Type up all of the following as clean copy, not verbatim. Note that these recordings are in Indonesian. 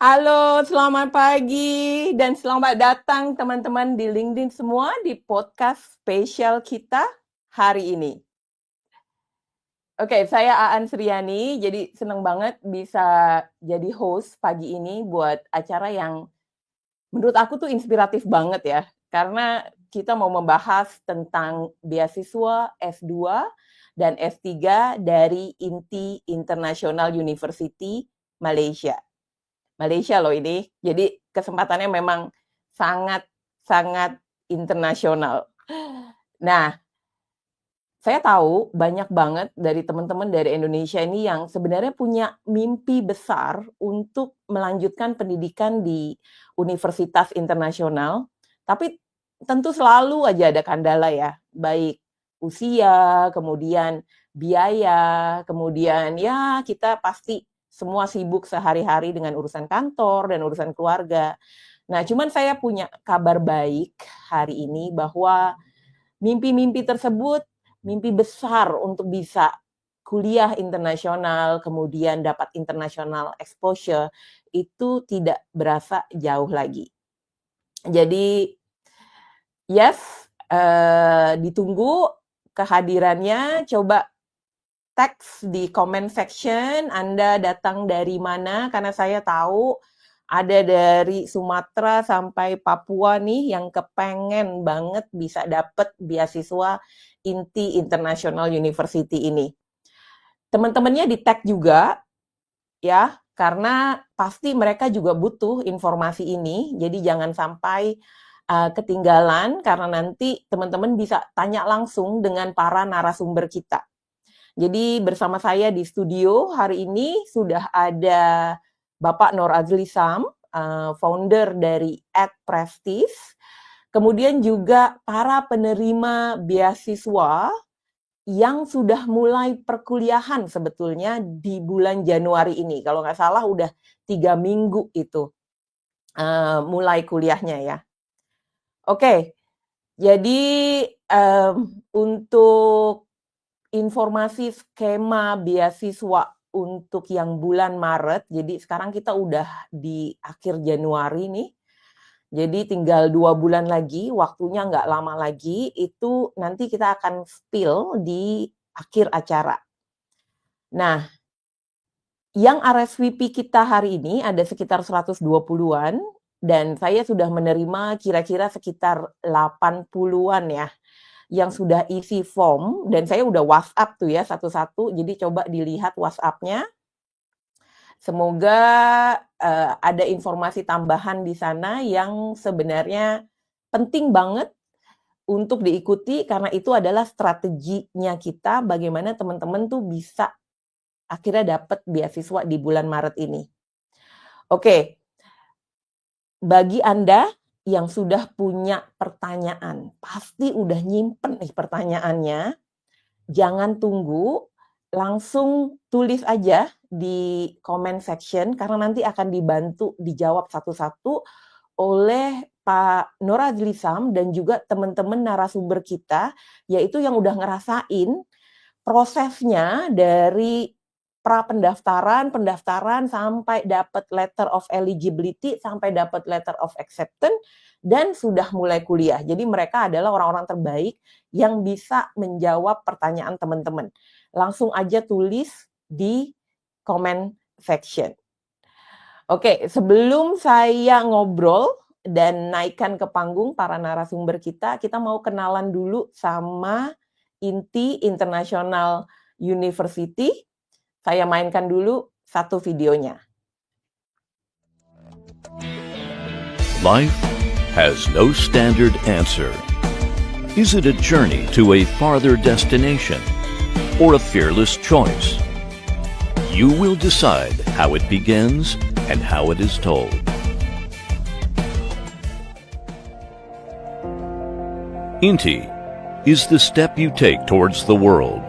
Halo, selamat pagi dan selamat datang teman-teman di LinkedIn semua di podcast spesial kita hari ini. Oke, saya Aan Sriani, jadi senang banget bisa jadi host pagi ini buat acara yang menurut aku tuh inspiratif banget ya, karena kita mau membahas tentang beasiswa S2 dan S3 dari INTI International University Malaysia. Malaysia loh ini. Jadi kesempatannya memang sangat internasional. Nah, saya tahu banyak banget dari teman-teman dari Indonesia ini yang sebenarnya punya mimpi besar untuk melanjutkan pendidikan di universitas internasional, tapi tentu selalu aja ada kendala ya, baik usia, kemudian biaya, kemudian ya kita pasti semua sibuk sehari-hari dengan urusan kantor dan urusan keluarga. Nah, cuman saya punya kabar baik hari ini bahwa mimpi-mimpi tersebut, mimpi besar untuk bisa kuliah internasional, kemudian dapat international exposure, itu tidak berasa jauh lagi. Jadi, yes, ditunggu kehadirannya, coba teks di comment section Anda datang dari mana, karena saya tahu ada dari Sumatera sampai Papua nih yang kepengen banget bisa dapet beasiswa INTI International University ini. Teman-temannya di tag juga ya, karena pasti mereka juga butuh informasi ini, jadi jangan sampai ketinggalan karena nanti teman-teman bisa tanya langsung dengan para narasumber kita. Jadi bersama saya di studio hari ini sudah ada Bapak Nur Azli Sam, founder dari @prestige, kemudian juga para penerima beasiswa yang sudah mulai perkuliahan sebetulnya di bulan Januari ini. Kalau nggak salah udah 3 minggu itu mulai kuliahnya ya. Oke, jadi untuk informasi skema beasiswa untuk yang bulan Maret, jadi sekarang kita udah di akhir Januari nih, jadi tinggal 2 bulan lagi, waktunya nggak lama lagi, itu nanti kita akan spill di akhir acara. Nah, yang RSVP kita hari ini ada sekitar 120-an, dan saya sudah menerima kira-kira sekitar 80-an ya, yang sudah isi form, dan saya udah WhatsApp tuh ya satu-satu, jadi coba dilihat WhatsApp-nya. Semoga ada informasi tambahan di sana yang sebenarnya penting banget untuk diikuti karena itu adalah strateginya kita bagaimana teman-teman tuh bisa akhirnya dapat beasiswa di bulan Maret ini. Oke, bagi Anda yang sudah punya pertanyaan, pasti udah nyimpen nih pertanyaannya, jangan tunggu, langsung tulis aja di comment section karena nanti akan dibantu dijawab satu-satu oleh Pak Nur Azli Sam dan juga teman-teman narasumber kita, yaitu yang udah ngerasain prosesnya dari pendaftaran sampai dapat letter of eligibility, sampai dapat letter of acceptance, dan sudah mulai kuliah. Jadi mereka adalah orang-orang terbaik yang bisa menjawab pertanyaan teman-teman. Langsung aja tulis di comment section. Oke, sebelum saya ngobrol dan naikkan ke panggung para narasumber kita mau kenalan dulu sama INTI International University. Saya mainkan dulu satu videonya. Life has no standard answer. Is it a journey to a farther destination or a fearless choice? You will decide how it begins and how it is told. INTI is the step you take towards the world.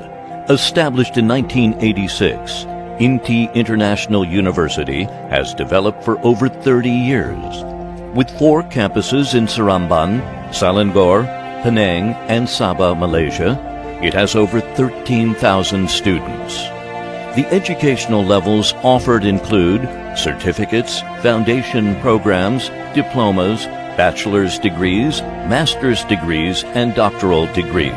Established in 1986, INTI International University has developed for over 30 years. With 4 campuses in Seramban, Selangor, Penang, and Sabah, Malaysia, it has over 13,000 students. The educational levels offered include certificates, foundation programs, diplomas, bachelor's degrees, master's degrees, and doctoral degrees.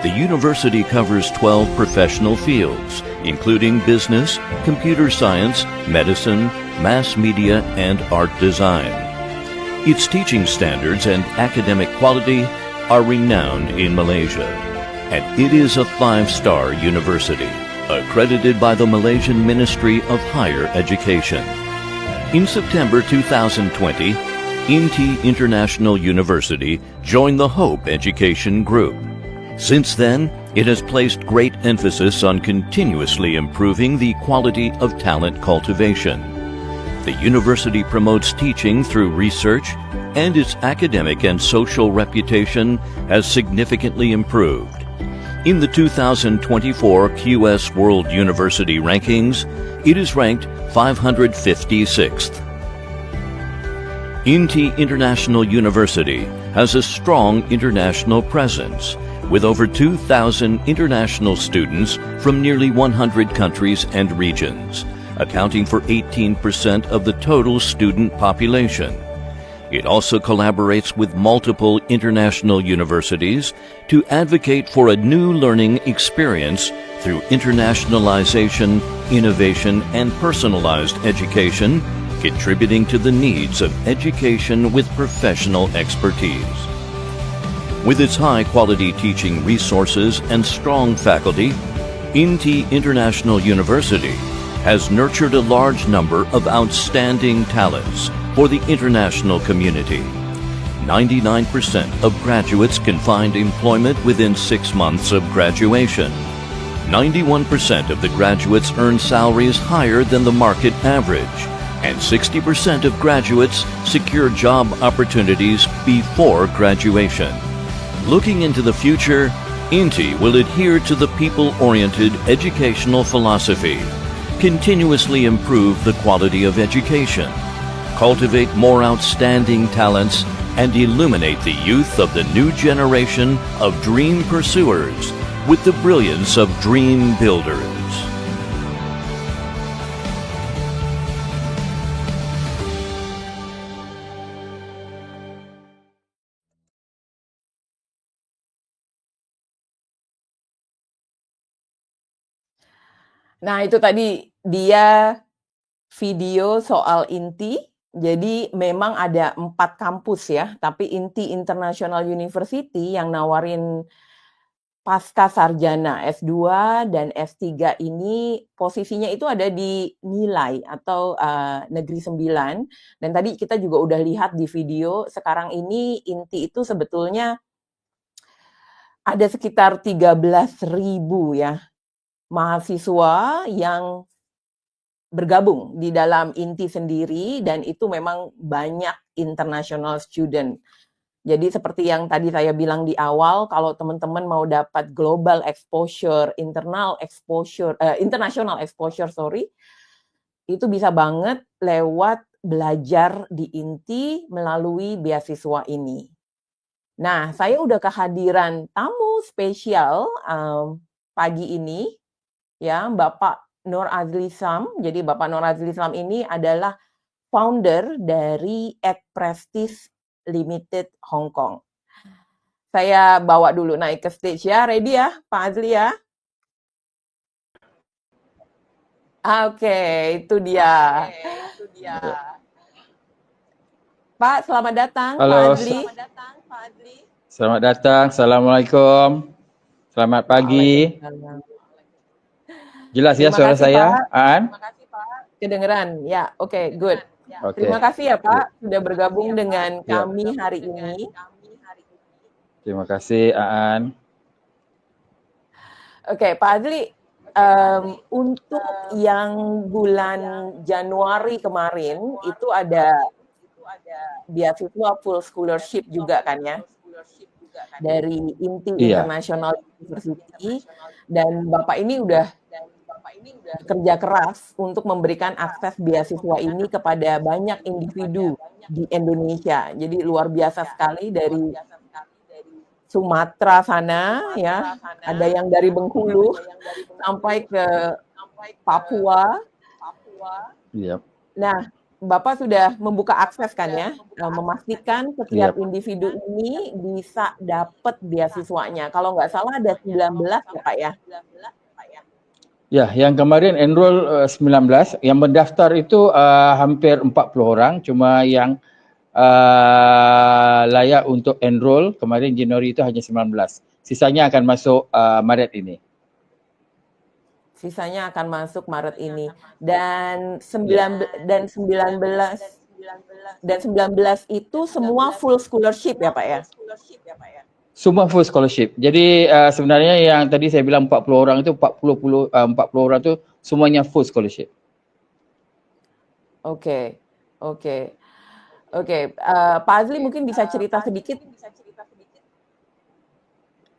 The university covers 12 professional fields, including business, computer science, medicine, mass media, and art design. Its teaching standards and academic quality are renowned in Malaysia, and it is a 5-star university, accredited by the Malaysian Ministry of Higher Education. In September 2020, INTI International University joined the Hope Education Group. Since then, it has placed great emphasis on continuously improving the quality of talent cultivation. The university promotes teaching through research, and its academic and social reputation has significantly improved. In the 2024 QS World University Rankings, it is ranked 556th. INTI International University has a strong international presence, with over 2,000 international students from nearly 100 countries and regions, accounting for 18% of the total student population. It also collaborates with multiple international universities to advocate for a new learning experience through internationalization, innovation, and personalized education, contributing to the needs of education with professional expertise. With its high-quality teaching resources and strong faculty, INTI International University has nurtured a large number of outstanding talents for the international community. 99% of graduates can find employment within 6 months of graduation. 91% of the graduates earn salaries higher than the market average, and 60% of graduates secure job opportunities before graduation. Looking into the future, INTI will adhere to the people-oriented educational philosophy, continuously improve the quality of education, cultivate more outstanding talents, and illuminate the youth of the new generation of dream pursuers with the brilliance of dream builders. Nah, itu tadi dia video soal INTI. Jadi memang ada 4 kampus ya, tapi INTI International University yang nawarin pasca sarjana S2 dan S3 ini posisinya itu ada di Nilai atau Negeri Sembilan. Dan tadi kita juga udah lihat di video, sekarang ini INTI itu sebetulnya ada sekitar 13.000 ya mahasiswa yang bergabung di dalam INTI sendiri, dan itu memang banyak international student. Jadi seperti yang tadi saya bilang di awal, kalau teman-teman mau dapat global exposure, international exposure, itu bisa banget lewat belajar di INTI melalui beasiswa ini. Nah, saya udah kehadiran tamu spesial pagi ini, ya, Bapak Nur Azli Islam. Jadi Bapak Nur Azli Islam ini adalah founder dari Ed Prestige Limited Hong Kong. Saya bawa dulu naik ke stage ya. Ready ya, Pak Azli ya? Oke, itu dia. Pak, selamat datang. Halo, Pak Azli. Selamat datang. Assalamualaikum. Selamat pagi. Jelas ya Terima suara kasih, saya, Pak. Aan? Kedengeran? Ya, oke, good. Oke. Terima kasih ya Pak sudah bergabung dengan kami hari ini. Terima kasih, Aan. Oke, Pak Azli, untuk yang bulan Januari kemarin itu ada beasiswa full scholarship juga kan ya, dari INTI International University, dan Bapak ini udah kerja keras untuk memberikan akses beasiswa ini kepada banyak individu di Indonesia. Jadi luar biasa sekali, dari Sumatera sana ya, ada yang dari Bengkulu sampai ke Papua. Yep. Nah, Bapak sudah membuka akses kan ya, memastikan setiap Yep. individu ini bisa dapat beasiswanya. Kalau nggak salah ada 19 ya Pak ya? Ya, yang kemarin enroll 19, yang mendaftar itu hampir 40 orang, cuma yang layak untuk enroll kemarin Januari itu hanya 19. Sisanya akan masuk Maret ini. Sisanya akan masuk Maret ini. Dan 19 itu semua full scholarship ya Pak ya? Semua full scholarship. Jadi sebenarnya yang tadi saya bilang 40 orang itu 40 orang itu semuanya full scholarship. Oke. Pak Azli mungkin bisa cerita sedikit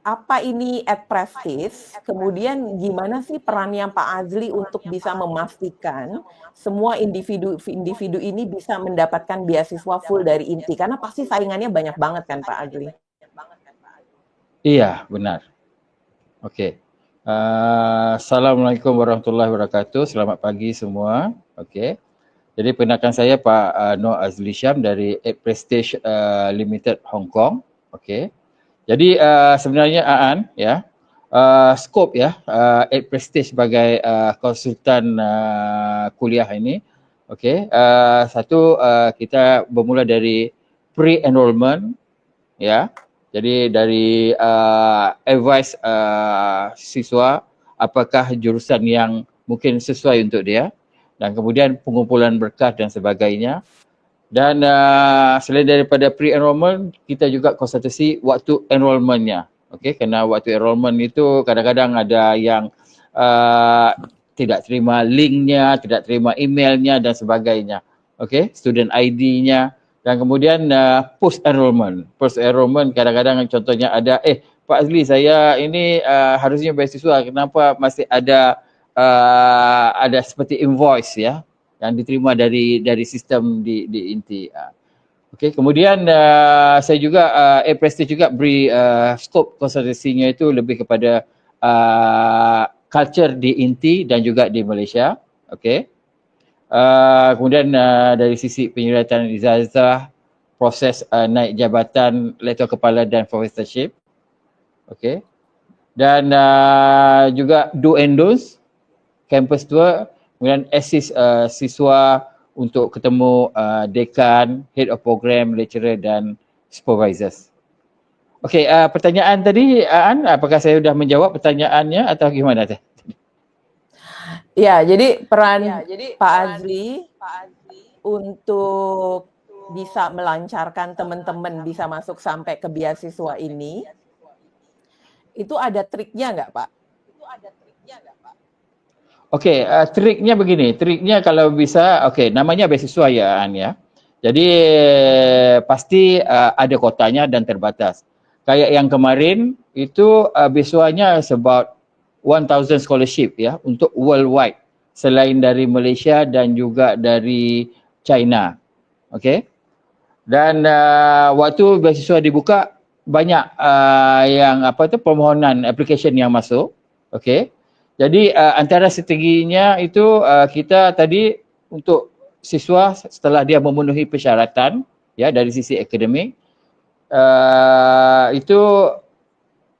apa ini at Prestige, kemudian gimana sih perannya Pak Azli untuk bisa memastikan semua individu ini bisa mendapatkan beasiswa full dari INTI, karena pasti saingannya banyak banget kan Pak Azli? Iya, benar. Oke. Assalamualaikum warahmatullahi wabarakatuh. Selamat pagi semua. Oke. Jadi perkenalkan saya Pak Noor Azli Syam dari at Prestige Limited Hong Kong. Oke. Jadi sebenarnya Aan ya, skop ya at Prestige sebagai konsultan kuliah ini, okey, satu kita bermula dari pre-enrollment ya. Jadi dari advice siswa apakah jurusan yang mungkin sesuai untuk dia, dan kemudian pengumpulan berkas dan sebagainya. Dan selain daripada pre-enrollment, kita juga konsultasi waktu enrollmentnya. Okey, kerana waktu enrollment itu kadang-kadang ada yang tidak terima linknya, tidak terima emailnya dan sebagainya. Okey, student ID-nya. Dan kemudian post enrollment. Post enrollment kadang-kadang contohnya ada, Pak Azli, saya ini harusnya beasiswa, kenapa masih ada seperti invoice ya yang diterima dari sistem di INTI. Okey, kemudian saya juga at Prestige juga beri skop konsultasinya itu lebih kepada culture di INTI dan juga di Malaysia. Okey. Kemudian dari sisi penyuratan ijazah, proses naik jabatan lektor kepala dan professorship. Okey. Dan juga do and don'ts, campus tour, kemudian assist siswa untuk ketemu dekan, head of program, lecturer dan supervisors. Okey, pertanyaan tadi Aan, apakah saya sudah menjawab pertanyaannya atau gimana? Ya, jadi peran Pak Azli untuk bisa melancarkan teman-teman bisa masuk sampai ke beasiswa ini, itu ada triknya nggak Pak? Okey, triknya begini, triknya kalau bisa, okey, namanya beasiswa ya An ya. Jadi pasti ada kotanya dan terbatas. Kayak yang kemarin itu beasiswanya about 1000 scholarship ya untuk worldwide, selain dari Malaysia dan juga dari China. Okey. Dan waktu beasiswa dibuka banyak yang permohonan application yang masuk. Okey. Jadi antara strateginya itu kita tadi untuk siswa setelah dia memenuhi persyaratan ya dari sisi akademik, itu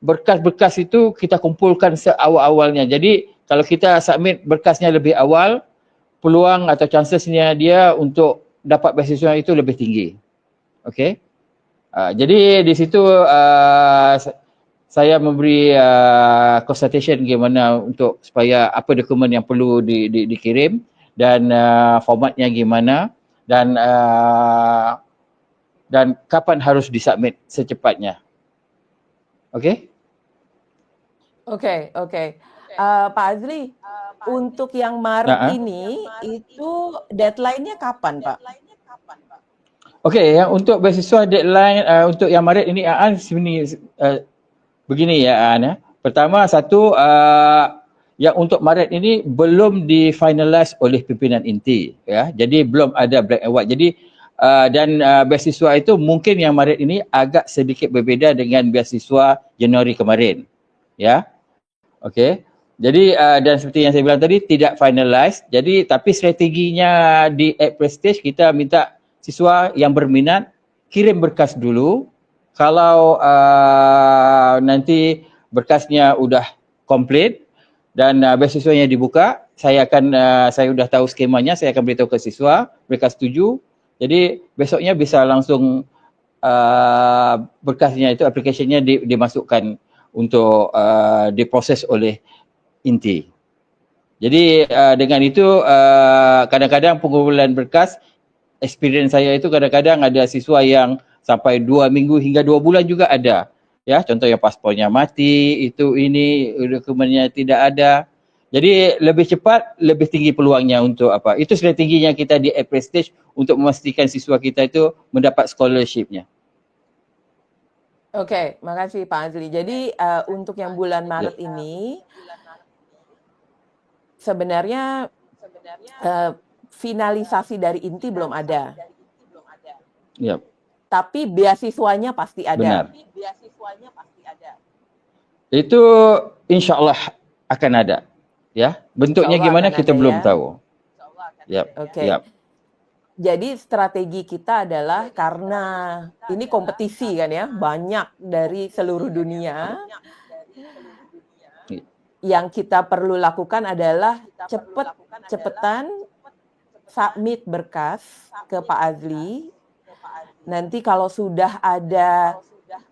berkas-berkas itu kita kumpulkan seawal-awalnya. Jadi kalau kita submit berkasnya lebih awal, peluang atau chancesnya dia untuk dapat beasiswa itu lebih tinggi. Okey. Jadi di situ saya memberi consultation bagaimana untuk supaya apa dokumen yang perlu dikirim dan formatnya gimana dan kapan harus disubmit secepatnya. Okey? Okey. Pak Azli, untuk yang Maret ini itu deadline-nya kapan, Pak? Okey, yang untuk beasiswa deadline untuk yang Maret ini begini ya An ya. Pertama satu yang untuk Maret ini belum di-finalize oleh pimpinan INTI ya. Jadi belum ada black and white. Jadi dan beasiswa itu mungkin yang Maret ini agak sedikit berbeza dengan beasiswa Januari kemarin. Ya. Okey. Jadi dan seperti yang saya bilang tadi tidak finalize. Jadi tapi strateginya di at Prestige kita minta siswa yang berminat kirim berkas dulu. Kalau nanti berkasnya udah komplit dan beasiswanya dibuka, saya sudah tahu skemanya, saya akan beritahu ke siswa, mereka setuju. Jadi besoknya bisa langsung berkasnya itu aplikasinya dimasukkan untuk diproses oleh inti. Jadi dengan itu kadang-kadang pengumpulan berkas, experience saya itu kadang-kadang ada siswa yang sampai 2 minggu hingga 2 bulan juga ada. Ya, contoh yang paspornya mati, ini dokumennya tidak ada. Jadi lebih cepat, lebih tinggi peluangnya untuk apa? Itu strateginya kita di at Prestige untuk memastikan siswa kita itu mendapat scholarship-nya. Oke, makasih Pak Azli. Jadi untuk yang bulan Maret ini sebenarnya finalisasi dari inti belum ada. Yep. Tapi beasiswanya pasti ada. Benar. Itu insya Allah akan ada. Ya, bentuknya gimana kita belum tahu. Yep. Oke. Yep. Jadi strategi kita adalah karena ini kompetisi kan ya, banyak dari seluruh dunia. Yang kita perlu lakukan adalah cepetan submit berkas ke Pak Azli. Nanti kalau sudah ada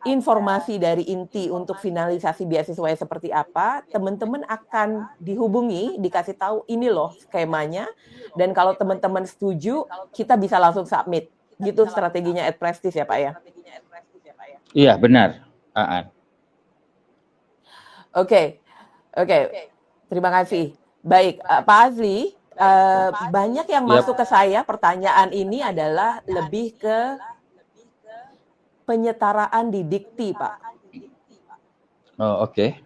informasi dari inti untuk finalisasi beasiswanya seperti apa, teman-teman akan dihubungi, dikasih tahu ini loh skemanya, dan kalau teman-teman setuju, kita bisa langsung submit. Gitu strateginya at Prestige ya Pak ya? Iya benar. Oke. Terima kasih. Baik, Pak Azli, banyak yang masuk ke saya, pertanyaan ini adalah lebih ke penyetaraan di dikti, Pak. Oh, oke.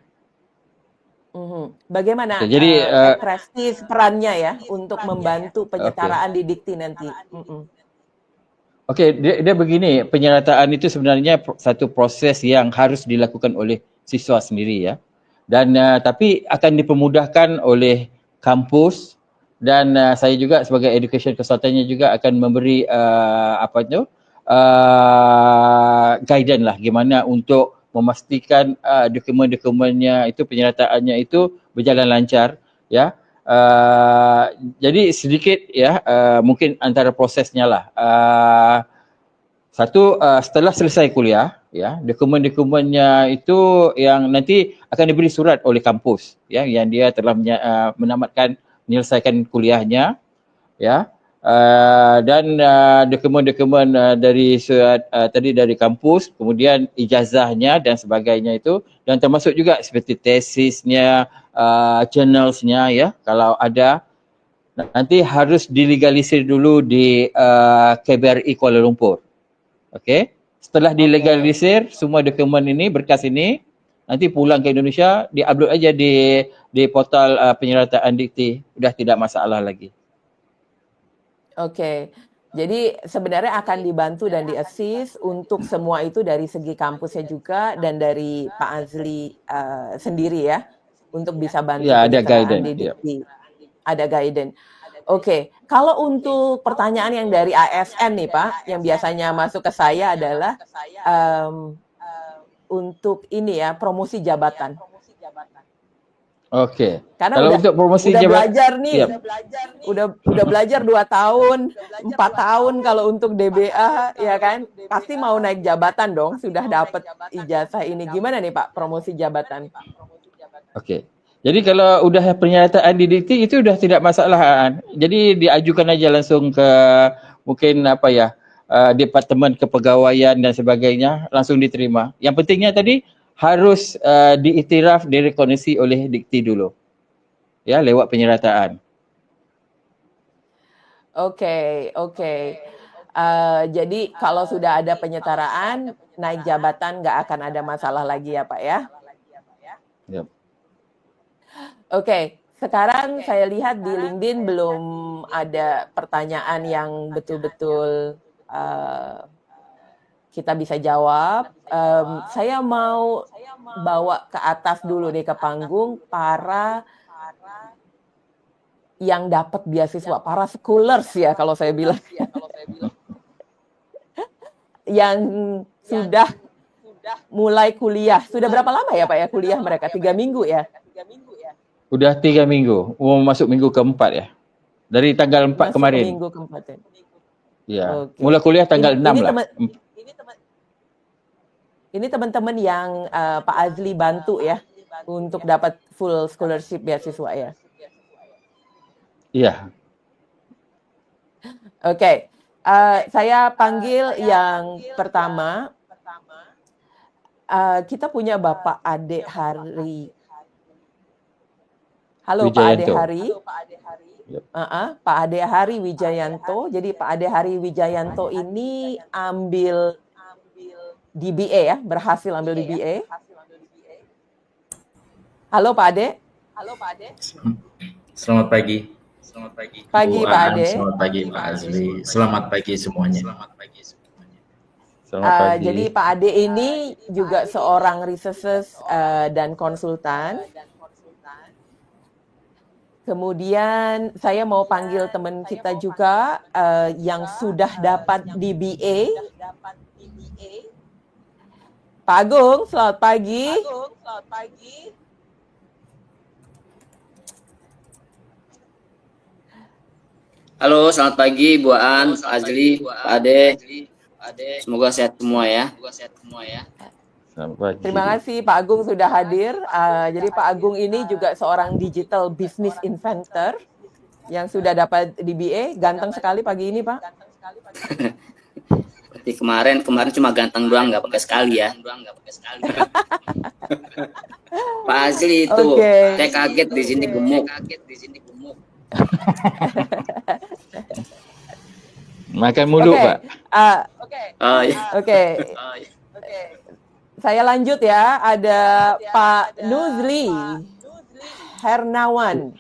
Bagaimana Jadi Prestige perannya ya untuk membantu penyetaraan di dikti nanti? Oke, dia begini, penyerataan itu sebenarnya satu proses yang harus dilakukan oleh siswa sendiri ya. Dan tapi akan dipermudahkan oleh kampus dan saya juga sebagai education consultant-nya juga akan memberi guidance lah gimana untuk memastikan dokumen-dokumennya itu penyertaannya itu berjalan lancar ya. Jadi sedikit ya mungkin antara prosesnya lah. Setelah selesai kuliah ya, dokumen-dokumennya itu yang nanti akan diberi surat oleh kampus ya yang dia telah menyelesaikan kuliahnya ya. Dan dokumen-dokumen dari surat tadi dari kampus, kemudian ijazahnya dan sebagainya itu, dan termasuk juga seperti tesisnya, journalsnya ya kalau ada, nanti harus dilegalisir dulu di KBRI Kuala Lumpur. Okey. Setelah dilegalisir semua dokumen ini, berkas ini, nanti pulang ke Indonesia, diupload aja di portal penyerataan dikti, sudah tidak masalah lagi. Oke. Jadi sebenarnya akan dibantu dan di-assist untuk semua itu dari segi kampusnya juga dan dari Pak Azli sendiri ya, untuk bisa bantu Ya, ada penyertaan guidance. di dikti. Ada guidance. Oke, kalau untuk pertanyaan yang dari ASN nih Pak, yang biasanya masuk ke saya adalah untuk ini ya, promosi jabatan. Oke. Karena kalau untuk promosi udah jabatan, belajar nih, udah belajar 2 tahun, 4 tahun kalau untuk DBA ya kan, pasti mau naik jabatan dong, sudah dapat ijazah ini. Gimana nih Pak promosi jabatan? Oke. Jadi kalau udah pernyataan di dikti itu udah tidak masalah. Jadi diajukan aja langsung ke mungkin Departemen Kepegawaian dan sebagainya, langsung diterima. Yang pentingnya tadi harus diiktiraf, direkognisisi oleh dikti dulu. Ya, lewat penyerataan. Oke. Jadi kalau sudah ada penyetaraan, naik jabatan nggak akan ada masalah lagi ya Pak ya? Yep. Oke, sekarang saya lihat di LinkedIn belum ada pertanyaan yang betul-betul kita bisa jawab. Saya mau bawa ke atas dulu nih ke panggung para yang dapat beasiswa, para scholars ya kalau saya bilang. Yang sudah mulai kuliah. Sudah berapa lama ya Pak ya kuliah mereka? 3 minggu ya? Udah 3 minggu, mau masuk minggu keempat ya. Dari tanggal 4 Masuk kemarin. minggu keempat ya? Ya. Oke. Mula kuliah tanggal 6 lah. Ini teman-teman yang Pak Azli bantu ya untuk dapat full scholarship beasiswa ya. Iya. Oke. Saya panggil yang pertama. Kita punya Bapak Ade Hari. Halo Pak Ade Wijayanto. Hari. Yep. Pak Ade Hari Wijayanto. Jadi Pak Ade Hari Wijayanto ini ambil DBA ya, berhasil ambil DBA. Halo Pak Ade. Selamat pagi. Pagi Bu Pak Aan, Ade. selamat pagi Pak Azli. Selamat pagi semuanya. Selamat pagi. Jadi Pak Ade ini juga seorang researcher dan konsultan. Kemudian saya mau panggil teman kita juga yang sudah dapat DBA. Pak Agung, selamat pagi. Halo, selamat pagi Bu Aan, Pak Azli, Pak Ade. Semoga sehat semua ya. Selamat pagi. Terima kasih Pak Agung sudah hadir. Jadi Pak Agung ini juga seorang digital business inventor yang sudah dapat DBA. Ganteng sekali pagi ini Pak. Seperti kemarin cuma ganteng doang, nggak pakai sekali ya. Pak Azli itu, Oke. saya kaget di sini gemuk. Makan mulu, Oke. Pak. Oh, ya. Oke. Saya lanjut ya. Ada Pak Nuzli Hernawan.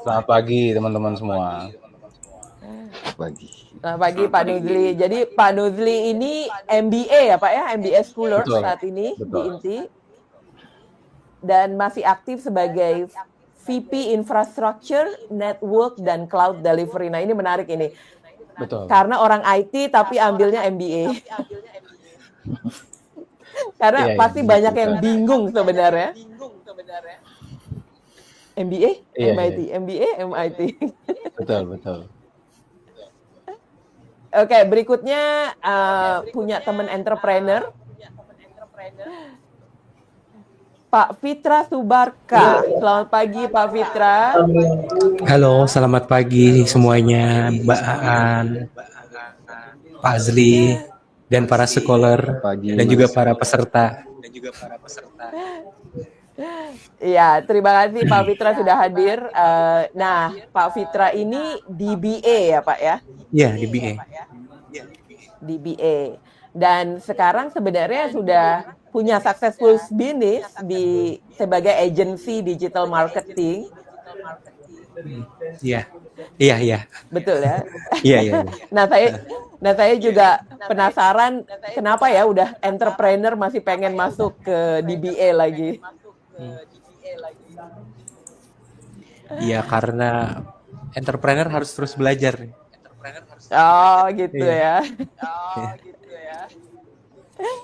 Selamat pagi teman-teman semua. Pagi. Selamat pagi Pak Nuzli. Jadi Pak Nuzli ini MBA ya Pak ya, MBA Scholar Betul. saat ini di Betul. INTI. Dan masih aktif sebagai VP Infrastructure, Network, dan Cloud Delivery. Nah ini menarik ini. Betul. Karena orang IT tapi ambilnya MBA. Karena Iya, pasti iya, banyak betul. yang bingung sebenarnya. MBA, Iya, MIT, MBA, MIT. Betul, betul. Oke, berikutnya punya teman entrepreneur. Pak Fitra Subarka. Selamat pagi Pak Fitra. Halo, selamat pagi semuanya, Mbak Aan, Pak Azli, dan para scholar, Pagi. dan juga para peserta. Iya, terima kasih Pak Fitra sudah hadir. Nah, Pak Fitra ini DBA ya Pak ya? Ya, DBA. DBA. Dan sekarang sebenarnya sudah punya successful business sebagai agency digital marketing. Iya, iya. Betul ya? Iya. Nah saya juga penasaran kenapa ya udah entrepreneur masih pengen masuk ke DBA lagi. Iya, karena entrepreneur harus terus belajar. Oh gitu Iya. ya.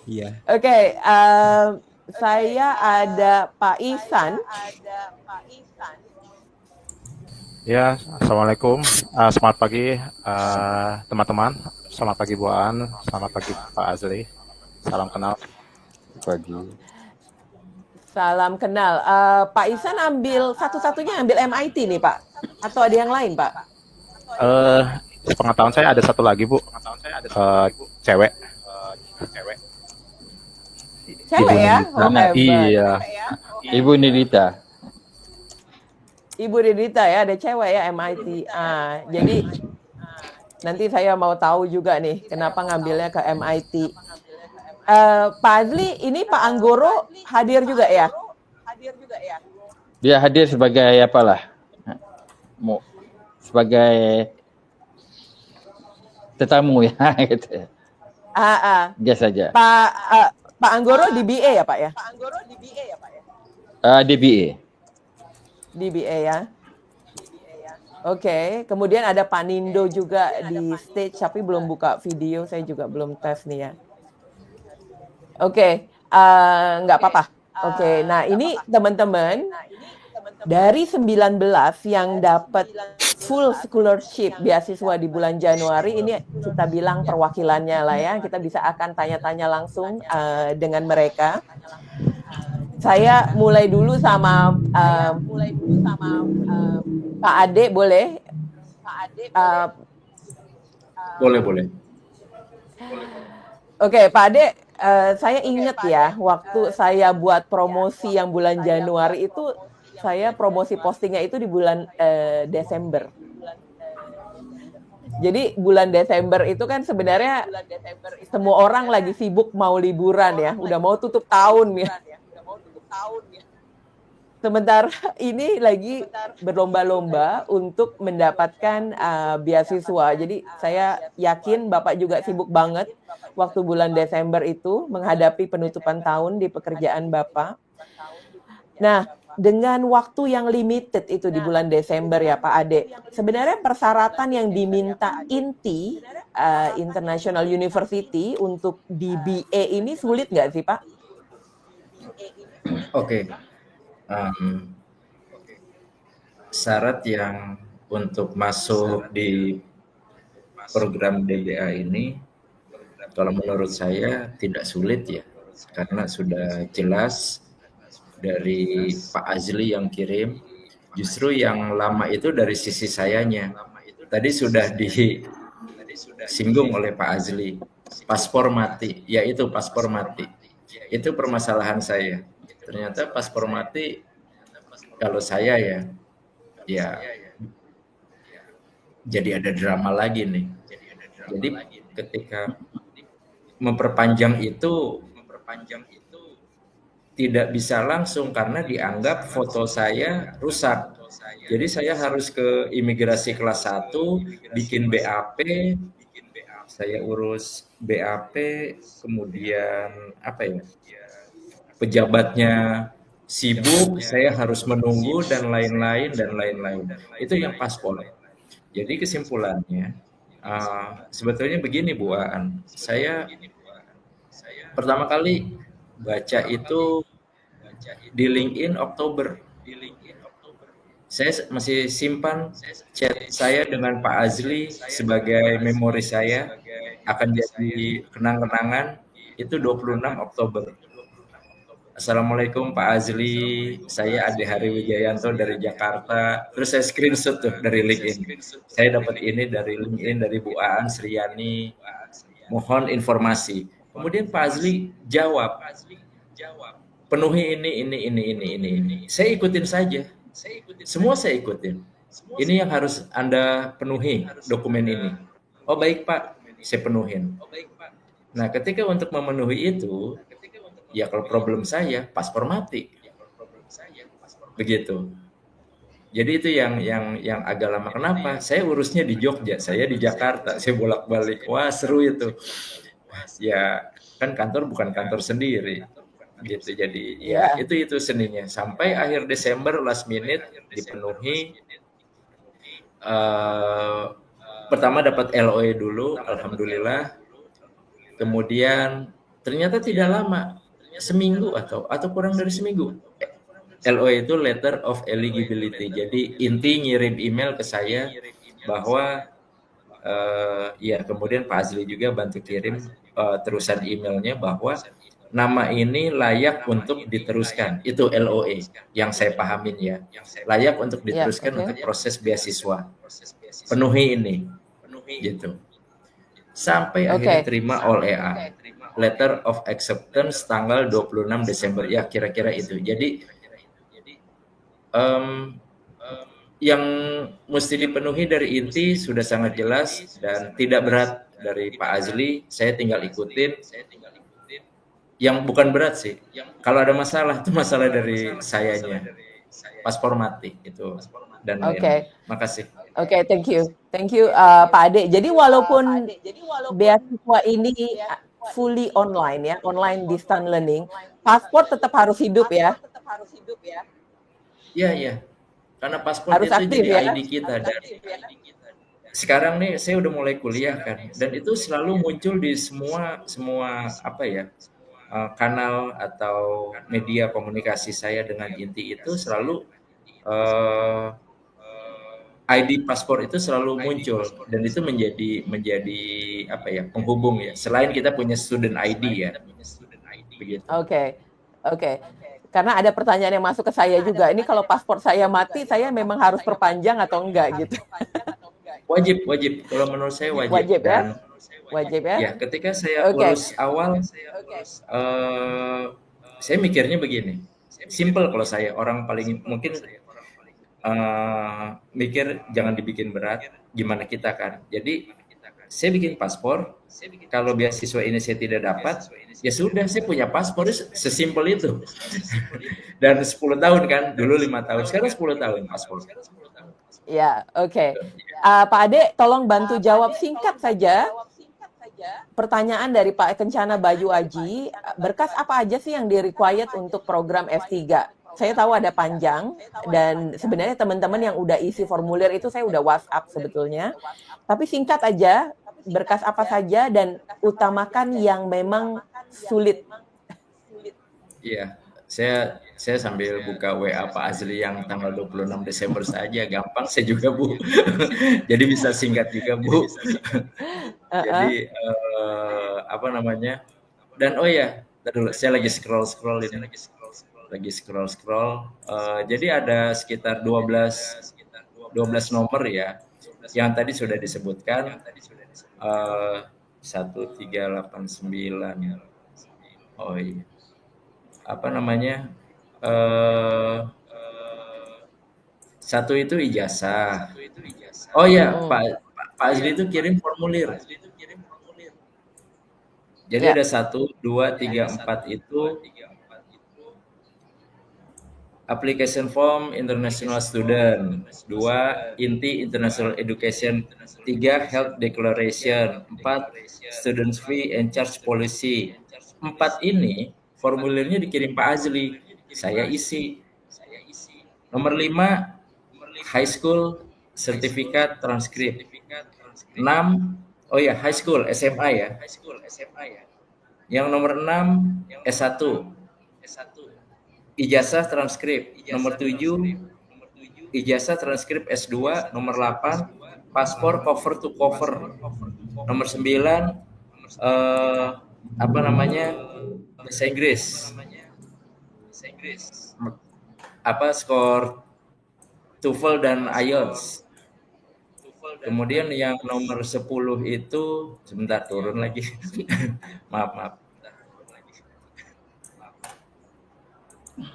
Iya. Oke, saya ada Pak Ihsan. Ya, Assalamualaikum. Selamat pagi teman-teman. Selamat pagi Bu Aan. Selamat pagi Pak Azli. Salam kenal. Pagi. Salam kenal. Pak Ihsan ambil satu-satunya ambil MIT nih Pak? Atau ada yang lain Pak? Sepengetahuan saya ada satu lagi Bu. Cewek. Cewek ya? Oh, hebat. Iya. Ibu Nidita. Ibu Didita ya, ada cewek ya MIT. Jadi nanti saya mau tahu juga nih kenapa ngambilnya ke MIT. Pak Azli, ini Pak Anggoro hadir juga ya? Dia hadir sebagai apalah? Sebagai tetamu ya gitu. Gas saja. Pak Anggoro di BA ya Pak ya? DBA. DBA ya. Oke, kemudian ada Pak Nindo juga di stage, tapi belum buka video, saya juga belum tes nih ya. Oke, nggak apa-apa. Oke, nah ini teman-teman, dari 19 yang dapat full scholarship beasiswa di bulan Januari, ini kita bilang perwakilannya lah ya, kita bisa akan tanya-tanya langsung dengan mereka. Saya mulai dulu sama Pak Ade, boleh? Boleh. Oke, Pak Ade, saya ingat ya, waktu saya buat promosi yang bulan Januari itu, saya promosi postingnya itu di bulan Desember. Jadi bulan Desember itu kan sebenarnya semua orang lagi sibuk mau liburan ya, udah mau tutup tahun ya. Sementara ini lagi berlomba-lomba untuk mendapatkan beasiswa. Jadi saya yakin Bapak juga sibuk banget waktu bulan Desember itu menghadapi penutupan tahun di pekerjaan Bapak. Nah, dengan waktu yang limited itu di bulan Desember ya Pak Ade, sebenarnya persyaratan yang diminta INTI, International University, untuk DBA ini sulit nggak sih Pak? Oke. Syarat yang untuk masuk di program DBA ini, kalau menurut saya tidak sulit ya, karena sudah jelas dari Pak Azli yang kirim. Justru yang lama itu dari sisi sayanya. Tadi sudah disinggung oleh Pak Azli, paspor mati, yaitu paspor mati. Itu permasalahan saya. Ternyata paspor mati, kalau saya ya jadi ada drama lagi nih. Jadi ketika memperpanjang itu tidak bisa langsung karena dianggap foto saya rusak. Jadi saya harus ke imigrasi kelas 1, bikin BAP, saya urus BAP, kemudian pejabatnya sibuk, saya harus menunggu dan lain-lain. Itu yang paspor. Jadi kesimpulannya, sebetulnya begini Bu Aan, saya pertama kali baca itu di LinkedIn Oktober. Saya masih simpan chat saya dengan Pak Azli sebagai memori saya, akan jadi kenang-kenangan, itu 26 Oktober. Assalamualaikum Pak Azli, saya Ade Hari Wijayanto dari Jakarta. Terus saya screenshot tuh dari LinkedIn. Saya dapat ini dari LinkedIn dari Bu Aan Sriani. Mohon informasi. Kemudian Pak Azli jawab, penuhi ini. Saya ikutin saja. Semua saya ikutin. Ini yang harus Anda penuhi dokumen ini. Oh baik Pak, saya penuhin. Nah ketika untuk memenuhi itu, ya kalau problem saya paspor mati, begitu. Jadi itu yang agak lama. Kenapa? Saya urusnya di Jogja, saya di Jakarta, saya bolak-balik. Wah seru itu. Ya kan kantor bukan kantor sendiri, gitu. Jadi ya itu seninya. Sampai akhir Desember last minute dipenuhi. Pertama dapat LOE dulu, alhamdulillah. Kemudian ternyata tidak lama. Seminggu atau kurang dari seminggu. LOE itu Letter of Eligibility. Jadi INTI ngirim email ke saya bahwa kemudian Pak Azli juga bantu kirim terusan emailnya bahwa nama ini layak untuk diteruskan. Itu LOE yang saya pahamin ya. Layak untuk diteruskan untuk proses beasiswa. Penuhi ini. Gitu. Sampai akhirnya terima all EA. Letter of Acceptance tanggal 26 Desember. Ya kira-kira itu. Jadi yang mesti dipenuhi dari INTI sudah sangat jelas dan tidak berat dari Pak Azli. Saya tinggal ikutin. Yang bukan berat sih. Kalau ada masalah itu masalah dari sayanya. paspor mati itu dan Oke. lain-lain. Makasih. Oke, thank you. Thank you, Pak Ade. Jadi walaupun beasiswa ini fully online ya, online distance learning, paspor tetap harus hidup ya? Iya, iya. Karena paspor Harus itu aktif jadi ya? ID kita. Dan sekarang nih saya udah mulai kuliah kan, dan itu selalu muncul di semua apa ya, kanal atau media komunikasi saya dengan Inti itu selalu ID paspor itu selalu muncul, dan itu menjadi apa ya, penghubung ya. Selain kita punya student ID ya. Begitu. Oke, oke. Karena ada pertanyaan yang masuk ke saya juga. Ini kalau paspor saya mati, saya memang harus perpanjang atau enggak gitu? Wajib. Kalau menurut saya wajib. Wajib ya? Dan Wajib ya? ya, ketika saya urus awal, saya mikirnya begini. Simple kalau saya, orang paling mungkin mikir jangan dibikin berat, gimana kita kan. Jadi saya bikin paspor, kalau beasiswa ini saya tidak dapat, ya sudah, saya punya paspor, sesimpel itu. Dan 10 tahun kan, dulu 5 tahun, sekarang 10 tahun paspor. Ya, oke. Pak Ade, tolong bantu jawab singkat saja. Pertanyaan dari Pak Kencana Bayu Aji, berkas apa aja sih yang di-required untuk program S3? Saya tahu ada panjang, dan sebenarnya teman-teman yang udah isi formulir itu saya udah WhatsApp sebetulnya. Tapi singkat aja, berkas apa saja, dan utamakan yang memang sulit. Iya, saya sambil buka WA Pak Azli yang tanggal 26 Desember saja, gampang saya juga Bu. Jadi bisa singkat juga Bu. Jadi apa namanya? Dan oh ya, dulu saya lagi scroll ini. Jadi ada sekitar 12 nomor ya, yang tadi sudah disebutkan, 1389. Oh iya, apa namanya, satu itu ijazah. Oh ya, Pak Azli itu kirim formulir. Jadi ada 1, 2, 3, 4 itu application form international student, 2 Inti international education, 3 health declaration, 4 students fee and charge policy. 4 ini formulirnya dikirim Pak Azli, saya isi. Nomor 5 high school sertifikat transkrip. 6 oh ya, high school SMA ya. Yang nomor 6 S1. Ijazah transkrip. Nomor 7 ijazah transkrip S2. Nomor 8 paspor cover to cover. Nomor 9 apa namanya, bahasa Inggris. Apa skor TOEFL dan IELTS. Kemudian yang nomor 10 itu, sebentar turun lagi. maaf.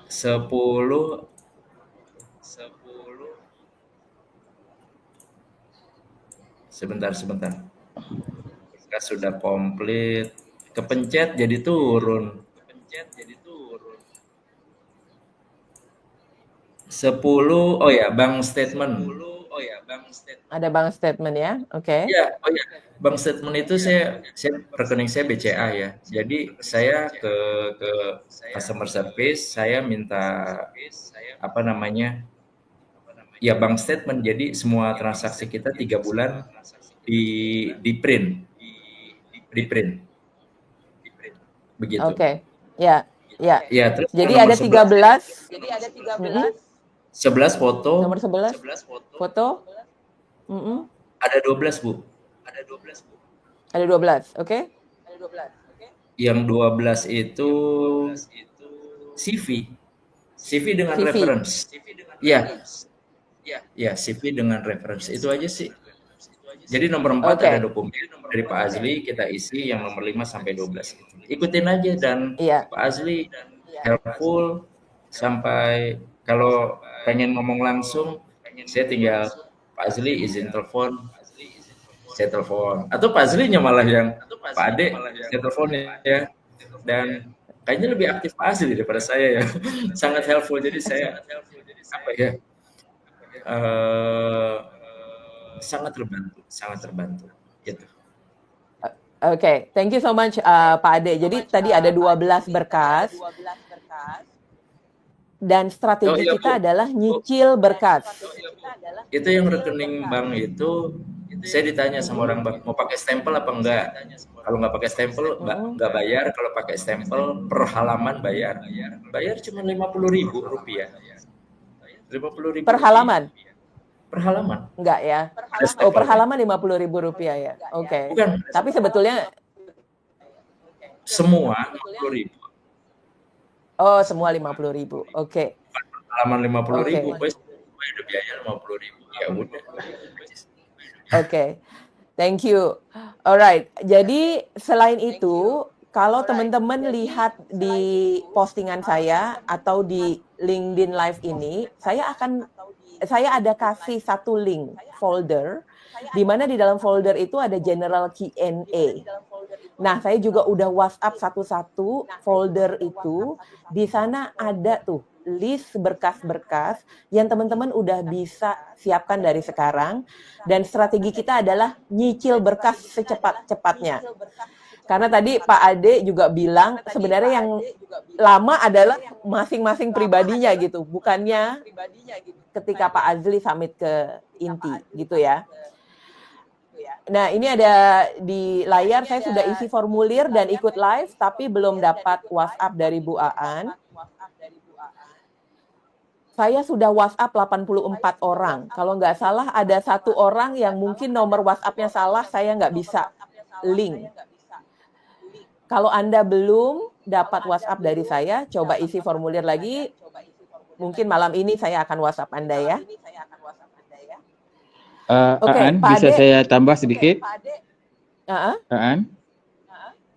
10 sebentar. Kita sudah komplit. Kepencet jadi turun. 10 oh ya, bank statement. Ada bank statement ya, oke. Ya, oh ya, bank statement itu saya rekening saya BCA ya. Jadi saya ke customer service, saya minta apa namanya, ya bank statement. Jadi semua transaksi kita 3 bulan di print. Begitu. Oke, ya. Ya, terus Jadi nomor ada 13. 11 foto. Nomor 11 foto. Ada 12, Bu. Ada 12, oke. Yang 12 itu CV dengan CV. reference. Ya, CV dengan reference. Itu aja sih. Jadi nomor 4 Oke. ada dokumen dari Pak Azli, kita isi yang nomor 5 sampai 12. Ikutin aja, dan Iya. Pak Azli helpful sampai kalau pengen ngomong langsung, saya tinggal Pak Azli izin telepon, saya telepon. Atau Pak Azlinya malah yang Pak Ade, saya telepon ya. Dan kayaknya lebih aktif Pak Azli daripada saya ya. Sangat helpful. Jadi saya apa ya? Sangat terbantu gitu. Oke, thank you so much Pak Ade. Jadi tadi ada 12 berkas dan strategi iya, kita Bu. adalah nyicil berkas. Itu yang rekening bank itu saya ditanya sama orang bank mau pakai stempel apa enggak. Kalau nggak pakai stempel nggak bayar. Kalau pakai stempel per halaman bayar. Bayar cuma Rp50.000. 50.000 Per halaman? per halaman. Enggak ya? Oh, per halaman Rp50.000 ya. Oke. Bukan. Tapi sebetulnya semua 50.000. Oh, semua 50.000. Oke. Halaman 50.000, wes udah biaya 50.000. Ya udah. Oke. Thank you. Alright. Jadi selain itu, kalau teman-teman lihat di postingan saya atau di LinkedIn Live ini, saya ada kasih satu link folder, di mana di dalam folder itu ada general Q&A. Nah, saya juga udah WhatsApp satu-satu folder itu. Di sana ada tuh list berkas-berkas yang teman-teman udah bisa siapkan dari sekarang. Dan strategi kita adalah nyicil berkas secepat-cepatnya. Karena tadi Pak Ade juga bilang sebenarnya yang lama adalah masing-masing pribadinya gitu, bukannya ketika Pak Azli submit ke inti gitu ya. Nah, ini ada di layar, saya sudah isi formulir dan ikut live, tapi belum dapat WhatsApp dari Bu Aan. Saya sudah WhatsApp 84 orang. Kalau nggak salah ada satu orang yang mungkin nomor WhatsApp-nya salah, saya nggak bisa link. Kalau Anda belum dapat WhatsApp dari saya, coba isi formulir lagi. Mungkin malam ini saya akan WhatsApp Anda ya. Aan, bisa saya tambah sedikit? Aan?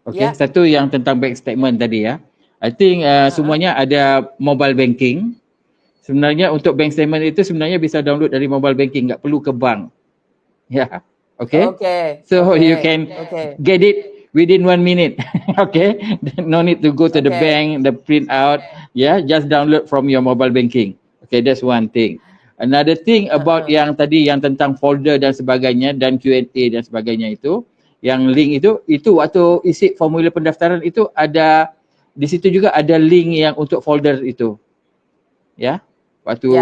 Okey, satu yang tentang bank statement tadi ya. I think semuanya ada mobile banking. Sebenarnya untuk bank statement itu sebenarnya bisa download dari mobile banking, nggak perlu ke bank. Ya, okay? So you can get it within 1 minute. Okay, no need to go to the bank, the print out. Yeah, just download from your mobile banking. Okay, that's one thing. Another thing about yang tadi yang tentang folder dan sebagainya dan Q&A dan sebagainya itu, yang link itu waktu isi formulir pendaftaran itu ada di situ juga ada link yang untuk folder itu. Ya. Waktu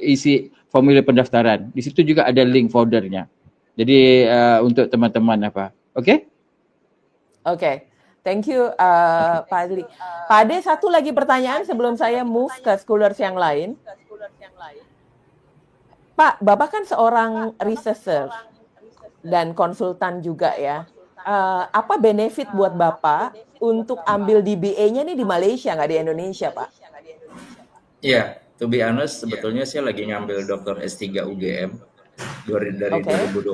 isi formulir pendaftaran, di situ juga ada link foldernya. Jadi untuk teman-teman apa. Okay? Oke. Thank you Pak Adli. Pak Ade, satu lagi pertanyaan sebelum saya move ke schoolers yang lain. Pak, Bapak kan seorang researcher dan konsultan juga ya. Apa benefit buat Bapak untuk ambil DBA-nya nih di Malaysia, nggak di Indonesia, Pak? Iya, to be honest, sebetulnya saya lagi ngambil doktor S3 UGM dari 2022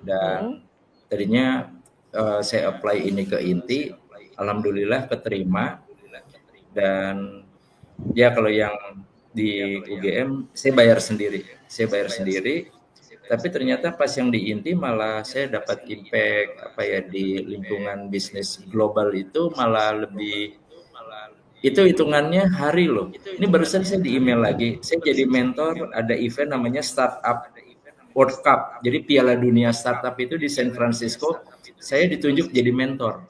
dan tadinya saya apply ini ke INTI, alhamdulillah keterima. Dan ya kalau yang di UGM saya bayar sendiri, tapi ternyata pas yang di INTI malah saya dapat impact apa ya di lingkungan bisnis global itu malah lebih, itu hitungannya hari loh. Ini barusan saya di email lagi, saya jadi mentor, ada event namanya Startup World Cup, jadi Piala Dunia Startup itu di San Francisco, saya ditunjuk jadi mentor.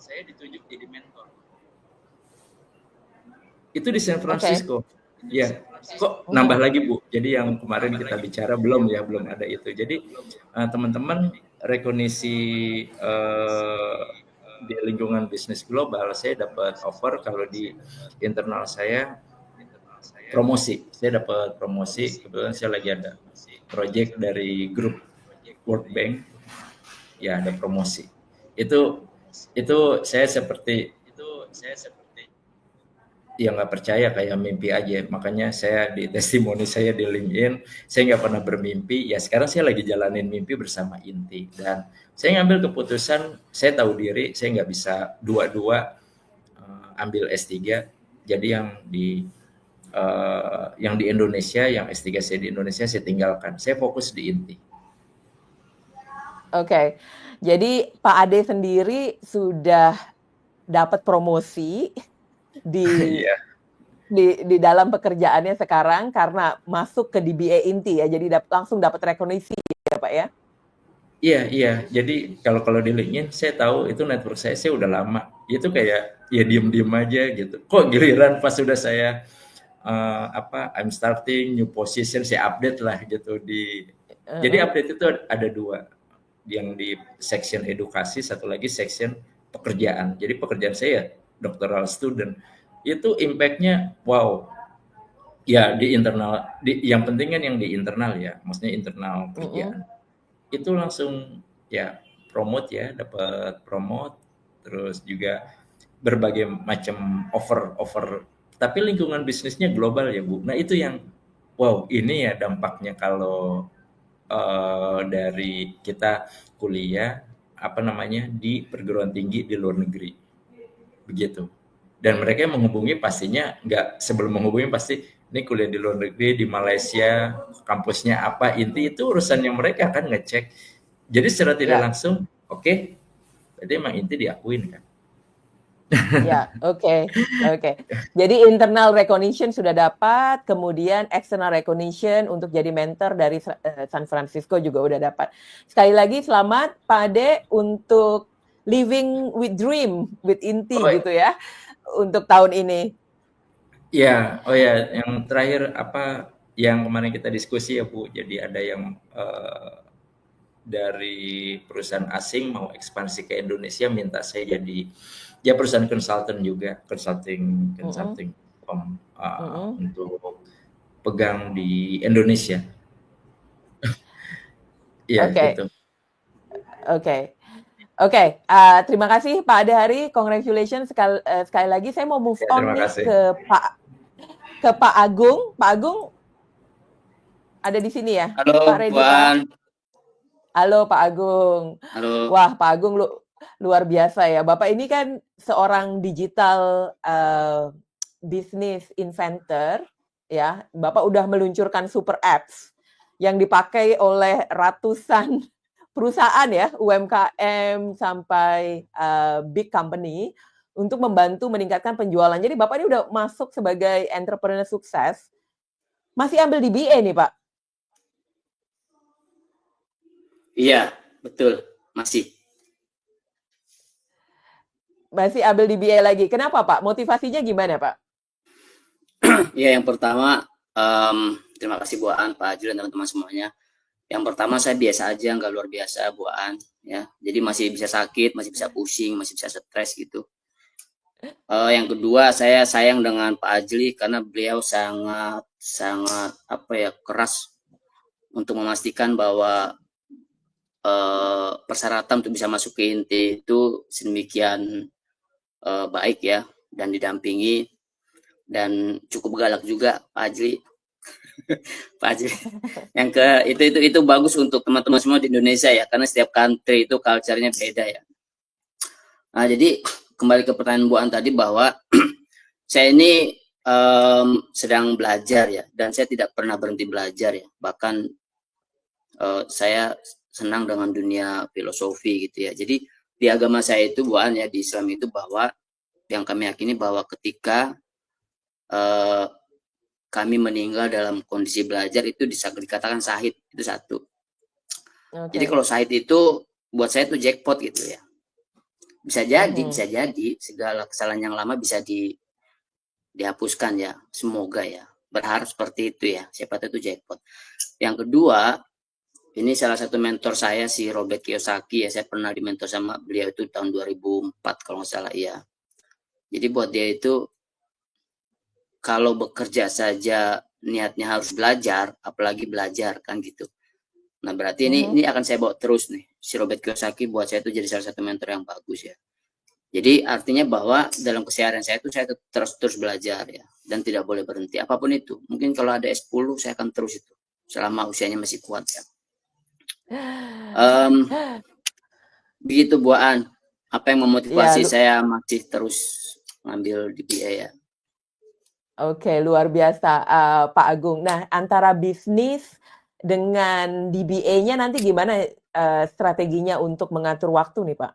Itu di San Francisco. Ya, kok nambah lagi Bu. Jadi yang kemarin kita bicara belum ada itu. Jadi teman-teman rekognisi di lingkungan bisnis global, saya dapat offer kalau di internal saya promosi. Saya dapat promosi, kebetulan saya lagi ada project dari grup World Bank. Ya, ada promosi. Itu saya seperti ya nggak percaya, kayak mimpi aja. Makanya saya di testimoni saya di LinkedIn, saya nggak pernah bermimpi. Ya sekarang saya lagi jalanin mimpi bersama Inti. Dan saya ngambil keputusan, saya tahu diri, saya nggak bisa dua-dua ambil S3. Jadi yang di Indonesia, yang S3 saya di Indonesia saya tinggalkan. Saya fokus di Inti. Oke. Jadi Pak Ade sendiri sudah dapat promosi di Iya. di dalam pekerjaannya sekarang karena masuk ke DBA Inti ya, jadi langsung dapat rekognisi ya Pak ya? Iya. Jadi kalau di LinkedIn saya tahu itu network saya udah lama. Itu kayak ya diem-diem aja gitu. Kok giliran pas sudah saya I'm starting new position, saya update lah gitu di. Jadi update itu ada dua, yang di section edukasi, satu lagi section pekerjaan. Jadi pekerjaan saya doctoral student itu impact-nya wow. Ya di internal, yang penting kan yang di internal ya, maksudnya internal kerjaan. Itu langsung ya promote ya, dapat promote, terus juga berbagai macam offer. Tapi lingkungan bisnisnya global ya Bu. Nah itu yang wow, ini ya dampaknya kalau dari kita kuliah di perguruan tinggi di luar negeri, begitu. Dan mereka yang menghubungi pastinya nggak, sebelum menghubungi pasti ini kuliah di luar negeri, di Malaysia, kampusnya apa, inti itu urusannya mereka kan ngecek. Jadi secara tidak langsung, oke, berarti emang inti diakuin kan. Ya, oke. Jadi internal recognition sudah dapat, kemudian external recognition untuk jadi mentor dari San Francisco juga udah dapat. Sekali lagi selamat Pak Ade untuk living with dream with Inti gitu ya untuk tahun ini. Ya, yang terakhir yang kemarin kita diskusi ya Bu. Jadi ada yang dari perusahaan asing mau ekspansi ke Indonesia, minta saya jadi ya perusahaan consulting juga, consulting firm untuk pegang di Indonesia. Iya, gitu. Oke. Terima kasih Pak Ade Hari, congratulations sekali lagi. Saya mau move on nih ke Pak Agung. Pak Agung ada di sini ya? Halo Pak Bu An. Halo Pak Agung. Halo. Wah Pak Agung luar biasa ya. Bapak ini kan seorang digital business inventor ya. Bapak udah meluncurkan super apps yang dipakai oleh ratusan perusahaan ya, UMKM sampai big company untuk membantu meningkatkan penjualan. Jadi Bapak ini udah masuk sebagai entrepreneur sukses. Masih ambil DBA nih Pak? Iya, betul. Masih ambil DBA lagi. Kenapa Pak? Motivasinya gimana Pak? Ya, yang pertama terima kasih Bu An, Pak Ajil dan teman-teman semuanya. Yang pertama saya biasa aja, nggak luar biasa Bu An ya. Jadi masih bisa sakit, masih bisa pusing, masih bisa stres gitu. Yang kedua, saya sayang dengan Pak Ajli karena beliau sangat keras untuk memastikan bahwa persyaratan untuk bisa masuk ke Inti itu sedemikian baik ya, dan didampingi, dan cukup galak juga Pak Ajli. Pak Ajli. Itu bagus untuk teman-teman semua di Indonesia ya, karena setiap country itu culture-nya beda ya. Nah, jadi kembali ke pertanyaan Bu An tadi bahwa saya ini sedang belajar ya, dan saya tidak pernah berhenti belajar ya. Bahkan saya senang dengan dunia filosofi gitu ya. Jadi di agama saya itu Bu An ya, di Islam itu bahwa yang kami yakini bahwa ketika kami meninggal dalam kondisi belajar itu dikatakan syahid, itu satu. Jadi kalau syahid itu buat saya itu jackpot gitu ya. Bisa jadi segala kesalahan yang lama bisa dihapuskan ya, semoga ya. Berharap seperti itu ya, siapa tahu itu jackpot. Yang kedua, ini salah satu mentor saya si Robert Kiyosaki ya, saya pernah dimentor sama beliau itu tahun 2004 kalau nggak salah ya. Jadi buat dia itu kalau bekerja saja niatnya harus belajar, apalagi belajar kan gitu. Nah berarti ini akan saya bawa terus nih. Si Robert Kiyosaki buat saya itu jadi salah satu mentor yang bagus ya. Jadi artinya bahwa dalam keseharian saya itu saya terus belajar ya, dan tidak boleh berhenti apapun itu. Mungkin kalau ada S10 saya akan terus itu selama usianya masih kuat ya. Begitu Bu An, apa yang memotivasi saya masih terus ngambil DBA ya. Oke, luar biasa Pak Agung. Nah, antara bisnis dengan DBA-nya nanti gimana strateginya untuk mengatur waktu nih Pak?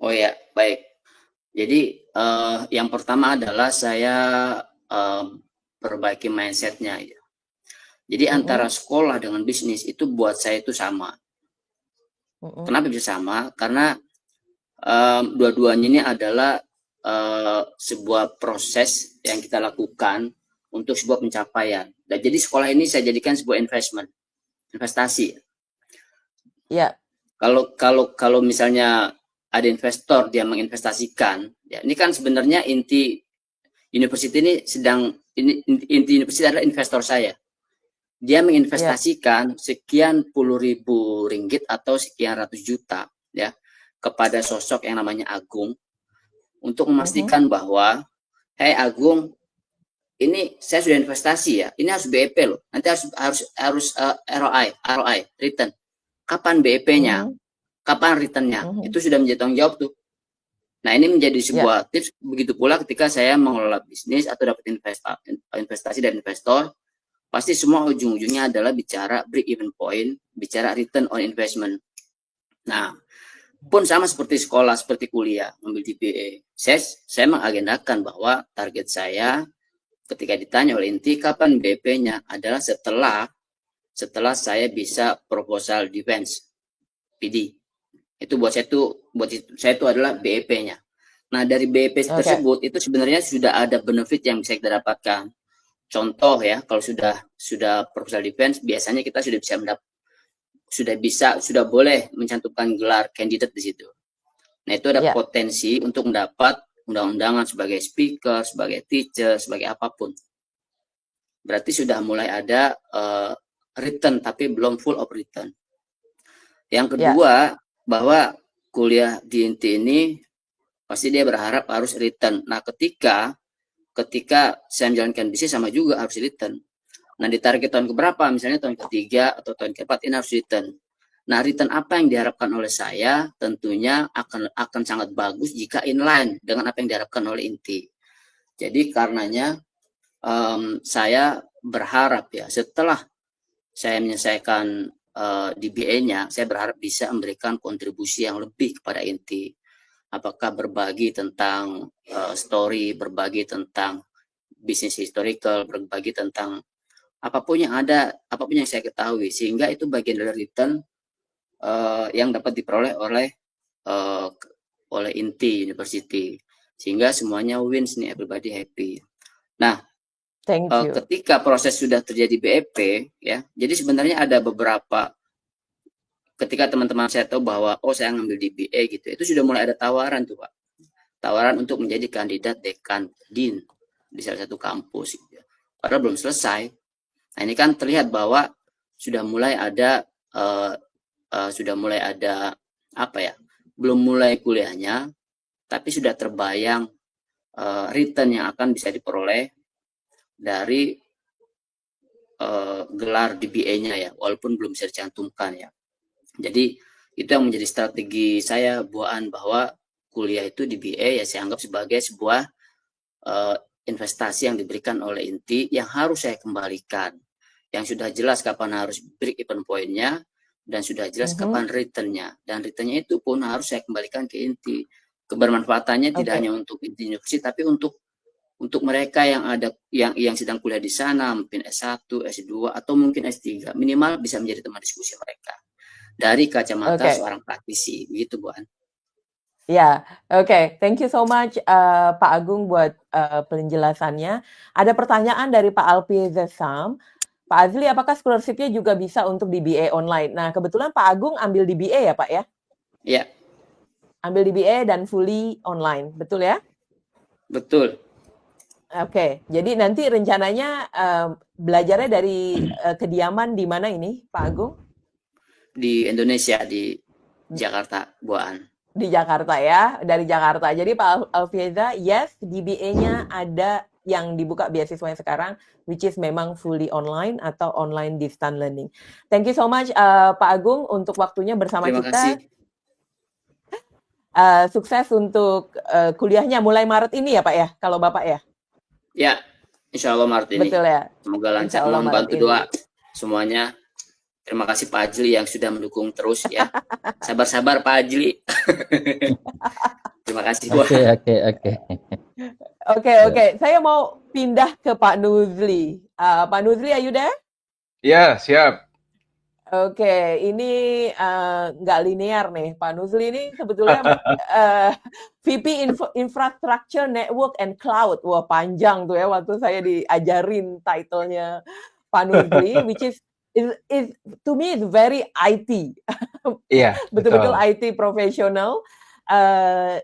Oh ya, baik. Jadi yang pertama adalah saya perbaiki mindsetnya. Ya. Jadi antara sekolah dengan bisnis itu buat saya itu sama. Kenapa bisa sama? Karena dua-duanya ini adalah sebuah proses yang kita lakukan untuk sebuah pencapaian. Dan jadi sekolah ini saya jadikan sebuah investasi. Ya. Kalau misalnya ada investor dia menginvestasikan, ya ini kan sebenarnya inti university ini inti university adalah investor saya. Dia menginvestasikan sekian puluh ribu ringgit atau sekian ratus juta ya kepada sosok yang namanya Agung untuk memastikan bahwa Agung, ini saya sudah investasi ya, ini harus BEP loh, nanti harus ROI return. Kapan BEP-nya? Kapan return-nya? Itu sudah menjadi tanggung jawab tuh. Nah, ini menjadi sebuah tips. Begitu pula ketika saya mengelola bisnis atau dapat investasi dari investor, pasti semua ujung-ujungnya adalah bicara break even point, bicara return on investment. Nah, pun sama seperti sekolah, seperti kuliah, ambil DBA. Saya mengagendakan bahwa target saya ketika ditanya oleh inti kapan BP-nya adalah setelah saya bisa proposal defense PD. Itu buat saya itu adalah BEP-nya. Nah, dari BEP tersebut itu sebenarnya sudah ada benefit yang bisa kita dapatkan. Contoh ya, kalau sudah proposal defense biasanya kita sudah boleh mencantumkan gelar candidate di situ. Nah, itu ada potensi untuk mendapat undang-undangan sebagai speaker, sebagai teacher, sebagai apapun. Berarti sudah mulai ada return tapi belum full of return. Yang kedua, bahwa kuliah di inti ini pasti dia berharap harus return. Nah, ketika saya menjalankan bisnis sama juga harus return. Nah, di target tahun keberapa, misalnya tahun ketiga atau tahun keempat ini harus return. Nah, return apa yang diharapkan oleh saya tentunya akan sangat bagus jika inline dengan apa yang diharapkan oleh inti. Jadi karenanya saya berharap ya setelah saya menyelesaikan DBA-nya, saya berharap bisa memberikan kontribusi yang lebih kepada inti. Apakah berbagi tentang story, berbagi tentang bisnis historical, berbagi tentang apapun yang ada, apapun yang saya ketahui, sehingga itu bagian dari return yang dapat diperoleh oleh inti university, sehingga semuanya wins nih, everybody happy. Nah, ketika proses sudah terjadi BEP ya, jadi sebenarnya ada beberapa ketika teman-teman saya tahu bahwa saya ngambil DBA gitu, itu sudah mulai ada tawaran tuh Pak, tawaran untuk menjadi kandidat dekan dean di salah satu kampus gitu. Padahal belum selesai. Nah, ini kan terlihat bahwa sudah mulai ada apa ya, belum mulai kuliahnya tapi sudah terbayang return yang akan bisa diperoleh dari gelar DBA-nya ya, walaupun belum bisa dicantumkan ya. Jadi itu yang menjadi strategi saya buat bahwa kuliah itu DBA ya saya anggap sebagai sebuah investasi yang diberikan oleh inti yang harus saya kembalikan, yang sudah jelas kapan harus break even point-nya dan sudah jelas kapan return-nya, dan return-nya itu pun harus saya kembalikan ke inti. Kebermanfaatannya tidak hanya untuk inti universitas tapi untuk mereka yang ada yang sedang kuliah di sana, mungkin S1, S2 atau mungkin S3, minimal bisa menjadi teman diskusi mereka dari kacamata seorang praktisi, begitu Bu An. Ya, oke. Thank you so much Pak Agung buat penjelasannya. Ada pertanyaan dari Pak Alpi Zesam. Pak Azli, apakah scholarship-nya juga bisa untuk DBA online? Nah, kebetulan Pak Agung ambil DBA ya Pak ya? Iya. Ambil DBA dan fully online, betul ya? Betul. Oke, jadi nanti rencananya belajarnya dari kediaman di mana ini Pak Agung? Di Indonesia, di Jakarta, Bu An. Di Jakarta ya, dari Jakarta. Jadi Pak Alfieza, yes, DBA-nya ada yang dibuka beasiswanya sekarang, which is memang fully online atau online distance learning. Thank you so much Pak Agung untuk waktunya bersama Terima kita. kasih. Sukses untuk kuliahnya mulai Maret ini ya Pak ya, kalau Bapak ya? Ya, insya Allah Maret ini. Betul ya. Semoga lancar, mohon bantu doa semuanya. Terima kasih Pak Ajli yang sudah mendukung terus ya. Sabar-sabar Pak Ajli. Terima kasih. Oke. Saya mau pindah ke Pak Nuzli. Pak Nuzli, are you there? Ya, siap. Oke, ini nggak linear nih. Pak Nuzli ini sebetulnya VP Infrastructure, Network, and Cloud. Wah, panjang tuh ya waktu saya diajarin title-nya Pak Nuzli, which is to me is very IT. Iya, Betul-betul betul. IT profesional.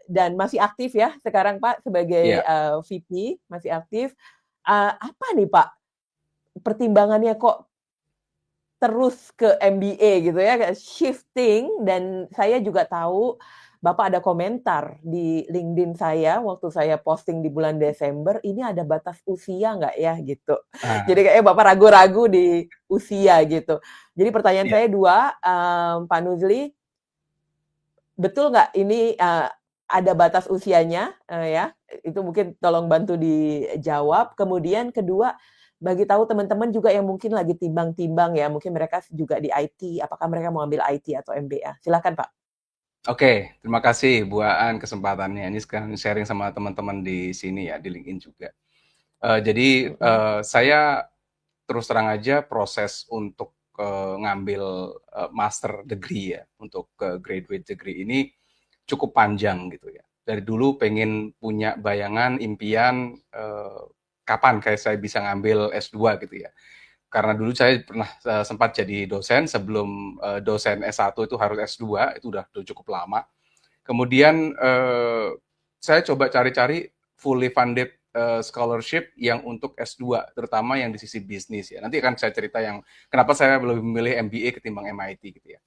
Dan masih aktif ya sekarang Pak sebagai VP, masih aktif. Apa nih Pak pertimbangannya kok terus ke MBA gitu ya, shifting? Dan saya juga tahu Bapak ada komentar di LinkedIn saya waktu saya posting di bulan Desember, ini ada batas usia nggak ya gitu. Jadi kayaknya Bapak ragu-ragu di usia gitu. Jadi pertanyaan saya dua, Pak Nuzli, betul nggak ini ada batas usianya ya? Itu mungkin tolong bantu dijawab. Kemudian kedua, bagi tahu teman-teman juga yang mungkin lagi timbang-timbang ya, mungkin mereka juga di IT, apakah mereka mau ambil IT atau MBA? Silakan Pak. Oke, terima kasih Bu Aan kesempatannya. Ini sekarang sharing sama teman-teman di sini ya, di LinkedIn juga. Jadi saya terus terang aja proses untuk ngambil master degree ya, untuk graduate degree ini cukup panjang gitu ya. Dari dulu pengen punya bayangan, impian kapan kayak saya bisa ngambil S2 gitu ya. Karena dulu saya pernah sempat jadi dosen, sebelum dosen S1 itu harus S2, itu udah cukup lama. Kemudian saya coba cari-cari fully funded scholarship yang untuk S2, terutama yang di sisi bisnis ya. Nanti akan saya cerita yang kenapa saya lebih memilih MBA ketimbang MIT gitu ya.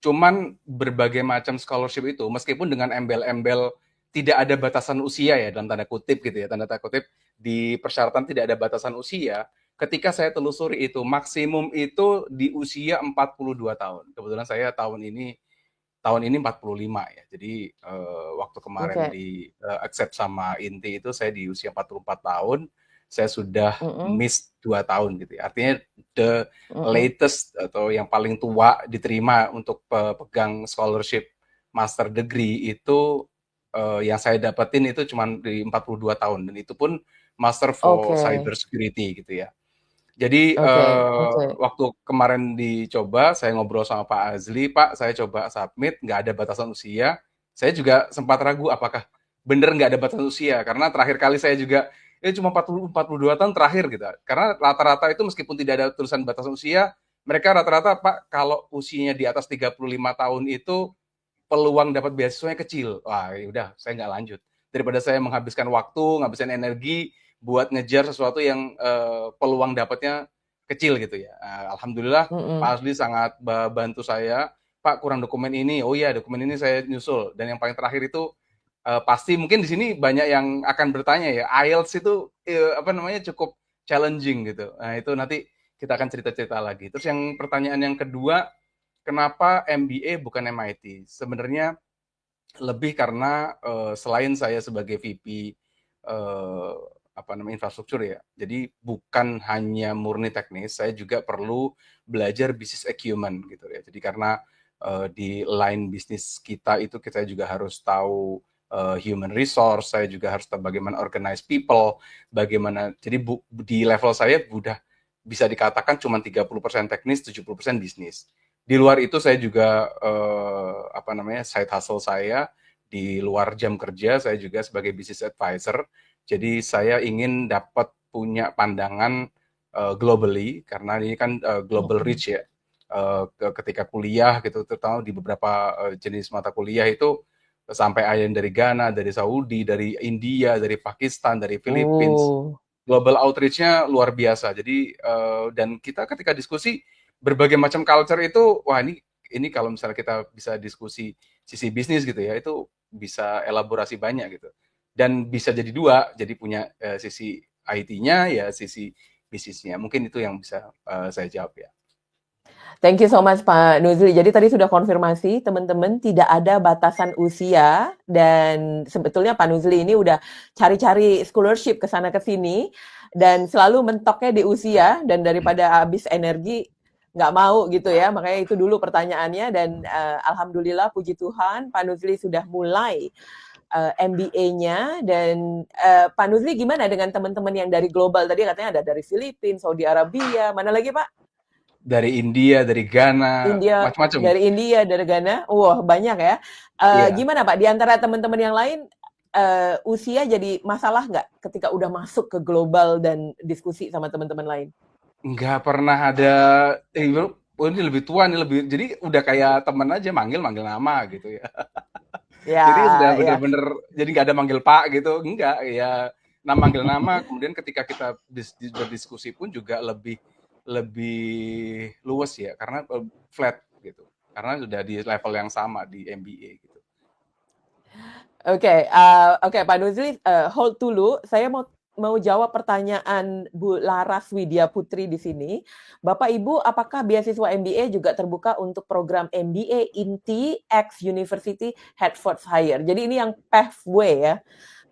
Cuman berbagai macam scholarship itu, meskipun dengan embel-embel tidak ada batasan usia ya, dalam tanda kutip gitu ya, tanda kutip di persyaratan tidak ada batasan usia, ketika saya telusuri itu, maksimum itu di usia 42 tahun. Kebetulan saya tahun ini 45 ya, jadi waktu kemarin di accept sama Inti itu saya di usia 44 tahun, saya sudah miss 2 tahun gitu ya. Artinya the latest atau yang paling tua diterima untuk pegang scholarship master degree itu yang saya dapetin itu cuma di 42 tahun, dan itu pun master for cyber security gitu ya. Jadi waktu kemarin dicoba, saya ngobrol sama Pak Azli, Pak saya coba submit, nggak ada batasan usia. Saya juga sempat ragu apakah bener nggak ada batasan usia, karena terakhir kali saya juga cuma 42 tahun terakhir gitu. Karena rata-rata itu meskipun tidak ada tulisan batasan usia, mereka rata-rata Pak kalau usianya di atas 35 tahun itu peluang dapat beasiswanya kecil. Wah, udah saya nggak lanjut. Daripada saya menghabiskan waktu, ngabisin energi buat ngejar sesuatu yang peluang dapatnya kecil gitu ya. Alhamdulillah Pak Asli sangat bantu saya. Pak kurang dokumen ini. Oh iya, dokumen ini saya nyusul. Dan yang paling terakhir itu pasti mungkin di sini banyak yang akan bertanya ya. IELTS itu cukup challenging gitu. Nah, itu nanti kita akan cerita-cerita lagi. Terus yang pertanyaan yang kedua, kenapa MBA bukan MIT? Sebenarnya lebih karena selain saya sebagai VP infrastruktur ya, jadi bukan hanya murni teknis, saya juga perlu belajar business acumen gitu ya. Jadi karena di line bisnis kita itu kita juga harus tahu human resource, saya juga harus tahu bagaimana organize people, bagaimana, jadi di level saya udah bisa dikatakan cuma 30% teknis, 70% bisnis. Di luar itu saya juga side hustle saya di luar jam kerja, saya juga sebagai business advisor. Jadi saya ingin dapat punya pandangan globally, karena ini kan global reach ya. Ketika kuliah gitu, terutama di beberapa jenis mata kuliah itu sampai ada yang dari Ghana, dari Saudi, dari India, dari Pakistan, dari Philippines. Global outreach-nya luar biasa. Jadi dan kita ketika diskusi berbagai macam culture itu, wah ini kalau misalnya kita bisa diskusi sisi bisnis gitu ya, itu bisa elaborasi banyak gitu. Dan bisa jadi dua, jadi punya sisi IT-nya ya, sisi bisnisnya. Mungkin itu yang bisa saya jawab ya. Thank you so much Pak Nuzli. Jadi tadi sudah konfirmasi teman-teman tidak ada batasan usia, dan sebetulnya Pak Nuzli ini udah cari-cari scholarship ke sana ke sini dan selalu mentoknya di usia, dan daripada habis energi nggak mau gitu ya. Makanya itu dulu pertanyaannya dan alhamdulillah puji Tuhan Pak Nuzli sudah mulai MBA-nya dan Pak Nuzli gimana dengan teman-teman yang dari global tadi katanya ada dari Filipina, Saudi Arabia, mana lagi Pak? Dari India, dari Ghana, India, macam-macam. dari India, dari Ghana, wah banyak ya. Iya. Gimana Pak? Di antara teman-teman yang lain usia jadi masalah nggak ketika udah masuk ke global dan diskusi sama teman-teman lain? Nggak pernah ada, oh ini lebih tua nih, lebih, jadi udah kayak teman aja, manggil nama gitu ya. Ya, Jadi sudah ya. bener-bener, jadi nggak ada manggil Pak gitu, enggak ya. Manggil nama, kemudian ketika kita berdiskusi pun juga lebih luas ya, karena flat gitu, karena sudah di level yang sama di MBA gitu. Oke, Pak Nuzli, hold dulu. Saya mau jawab pertanyaan Bu Laras Widya Putri di sini. Bapak Ibu, apakah beasiswa MBA juga terbuka untuk program MBA INTI X University Hertfordshire? Jadi ini yang pathway ya.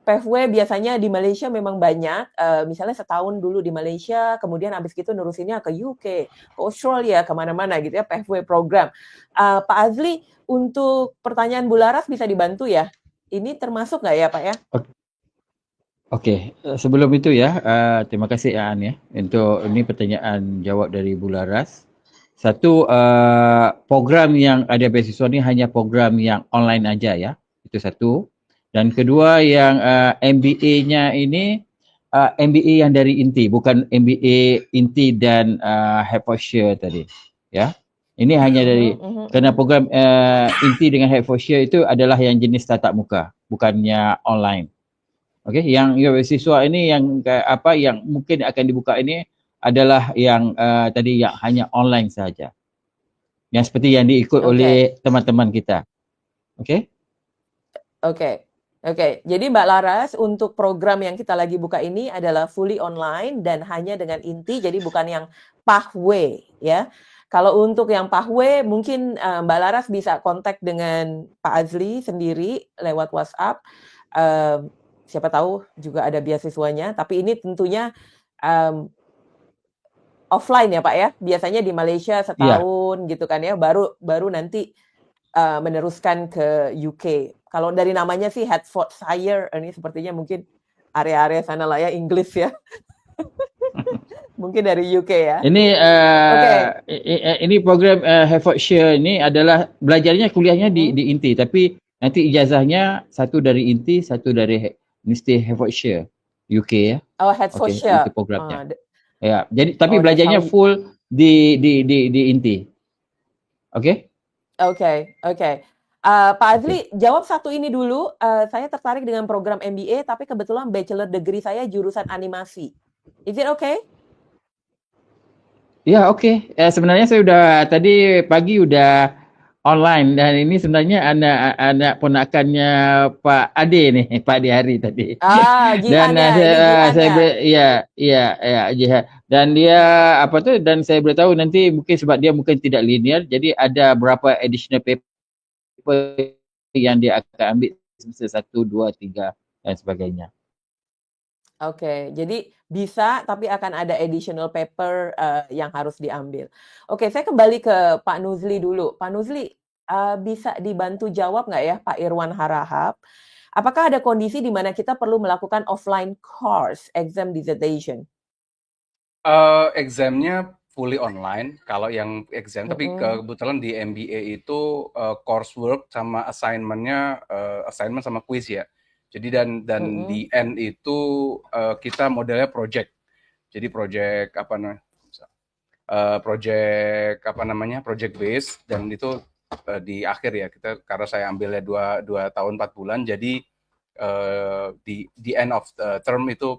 Pathway biasanya di Malaysia memang banyak, misalnya setahun dulu di Malaysia, kemudian habis gitu nerusinnya ke UK, ke Australia, kemana-mana gitu ya, pathway program. Pak Azli, untuk pertanyaan Bu Laras bisa dibantu ya? Ini termasuk nggak ya Pak ya? Oke, sebelum itu ya, terima kasih Aan ya untuk ini pertanyaan jawab dari Bu Laras. Satu, program yang ada beasiswa ni hanya program yang online aja ya, itu satu. Dan kedua yang MBA-nya ini MBA yang dari INTI, bukan MBA INTI dan Hertfordshire tadi, ya. Ini hanya dari kerana program INTI dengan Hertfordshire itu adalah yang jenis tatap muka, bukannya online. Okey, yang beasiswa ini yang yang mungkin akan dibuka ini adalah yang tadi yang hanya online saja. Yang seperti yang diikut oleh teman-teman kita. Okey? Oke. Jadi Mbak Laras, untuk program yang kita lagi buka ini adalah fully online dan hanya dengan INTI, jadi bukan yang pathway ya. Kalau untuk yang pathway mungkin Mbak Laras bisa kontak dengan Pak Azli sendiri lewat WhatsApp. Siapa tahu juga ada beasiswanya, tapi ini tentunya offline ya Pak ya. Biasanya di Malaysia setahun gitu kan ya, baru nanti meneruskan ke UK. Kalau dari namanya sih Hertfordshire, ini sepertinya mungkin area-area sana lah ya, Inggris ya. Mungkin dari UK ya. Ini ini program Hertfordshire ini adalah belajarnya kuliahnya di INTI, tapi nanti ijazahnya satu dari INTI, satu dari University Hertfordshire, UK ya. Oh, Hertfordshire. Itu programnya. Ya, jadi tapi belajarnya full di INTI. Okey? Oke. Pak Azli, jawab satu ini dulu. Saya tertarik dengan program MBA, tapi kebetulan bachelor degree saya jurusan animasi. Is it okay? Ya, okey. Sebenarnya saya tadi pagi udah online dan ini sebenarnya anak ponakannya Pak Ade nih, Pak Ade Hari tadi. Jihan ya. Jihan. Dan dia dan saya beritahu nanti mungkin sebab dia mungkin tidak linear, jadi ada berapa additional paper yang dia akan ambil semester 1, 2, 3 dan sebagainya. Oke, jadi bisa tapi akan ada additional paper yang harus diambil. Oke, saya kembali ke Pak Nuzli dulu. Pak Nuzli, bisa dibantu jawab nggak ya Pak Irwan Harahap? Apakah ada kondisi di mana kita perlu melakukan offline course exam dissertation? Examnya fully online kalau yang exam, tapi kebetulan di MBA itu coursework sama assignment-nya assignment sama quiz ya. Jadi dan di end itu kita modelnya project. Jadi project project base, dan itu di akhir ya kita, karena saya ambilnya 2 tahun 4 bulan, jadi di end of term itu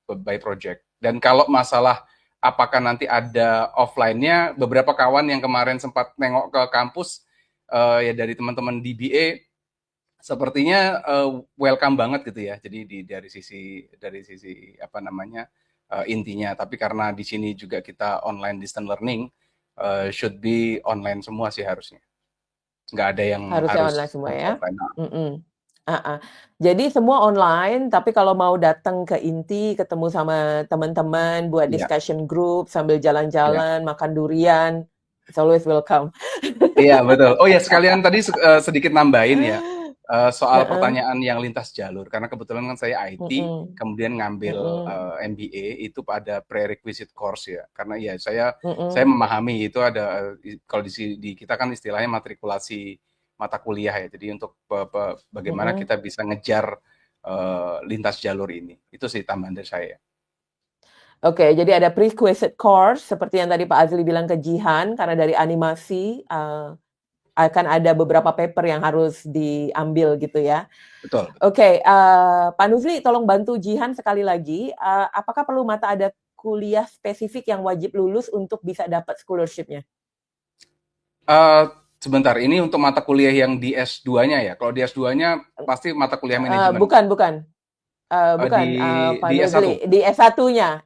by project. Dan kalau masalah apakah nanti ada offline-nya, beberapa kawan yang kemarin sempat nengok ke kampus ya dari teman-teman DBA sepertinya welcome banget gitu ya. Jadi dari sisi intinya, tapi karena di sini juga kita online distance learning, should be online semua sih harusnya. Nggak ada yang harusnya harus online semua ya. Jadi semua online, tapi kalau mau datang ke INTI, ketemu sama teman-teman, buat discussion group sambil jalan-jalan, makan durian, It's always welcome. Iya betul. Oh ya sekalian tadi sedikit nambahin ya soal Heeh. pertanyaan yang lintas jalur karena kebetulan kan saya IT Mm-mm. kemudian ngambil Mm-mm. MBA itu pada prerequisite course ya karena ya saya Mm-mm. memahami itu ada kalau di kita kan istilahnya matrikulasi mata kuliah ya. Jadi untuk bagaimana Mm-mm. kita bisa ngejar lintas jalur ini itu sih tambahan dari saya. Oke, jadi ada prerequisite course seperti yang tadi Pak Azli bilang ke Jihan karena dari animasi akan ada beberapa paper yang harus diambil gitu ya. Betul. Oke, Pak Nuzli tolong bantu Jihan sekali lagi. Apakah perlu ada kuliah spesifik yang wajib lulus untuk bisa dapat scholarship-nya? Sebentar, ini untuk mata kuliah yang di S2-nya ya. Kalau di S2-nya pasti mata kuliah manajemen. Bukan, Pak di Nuzli. S1.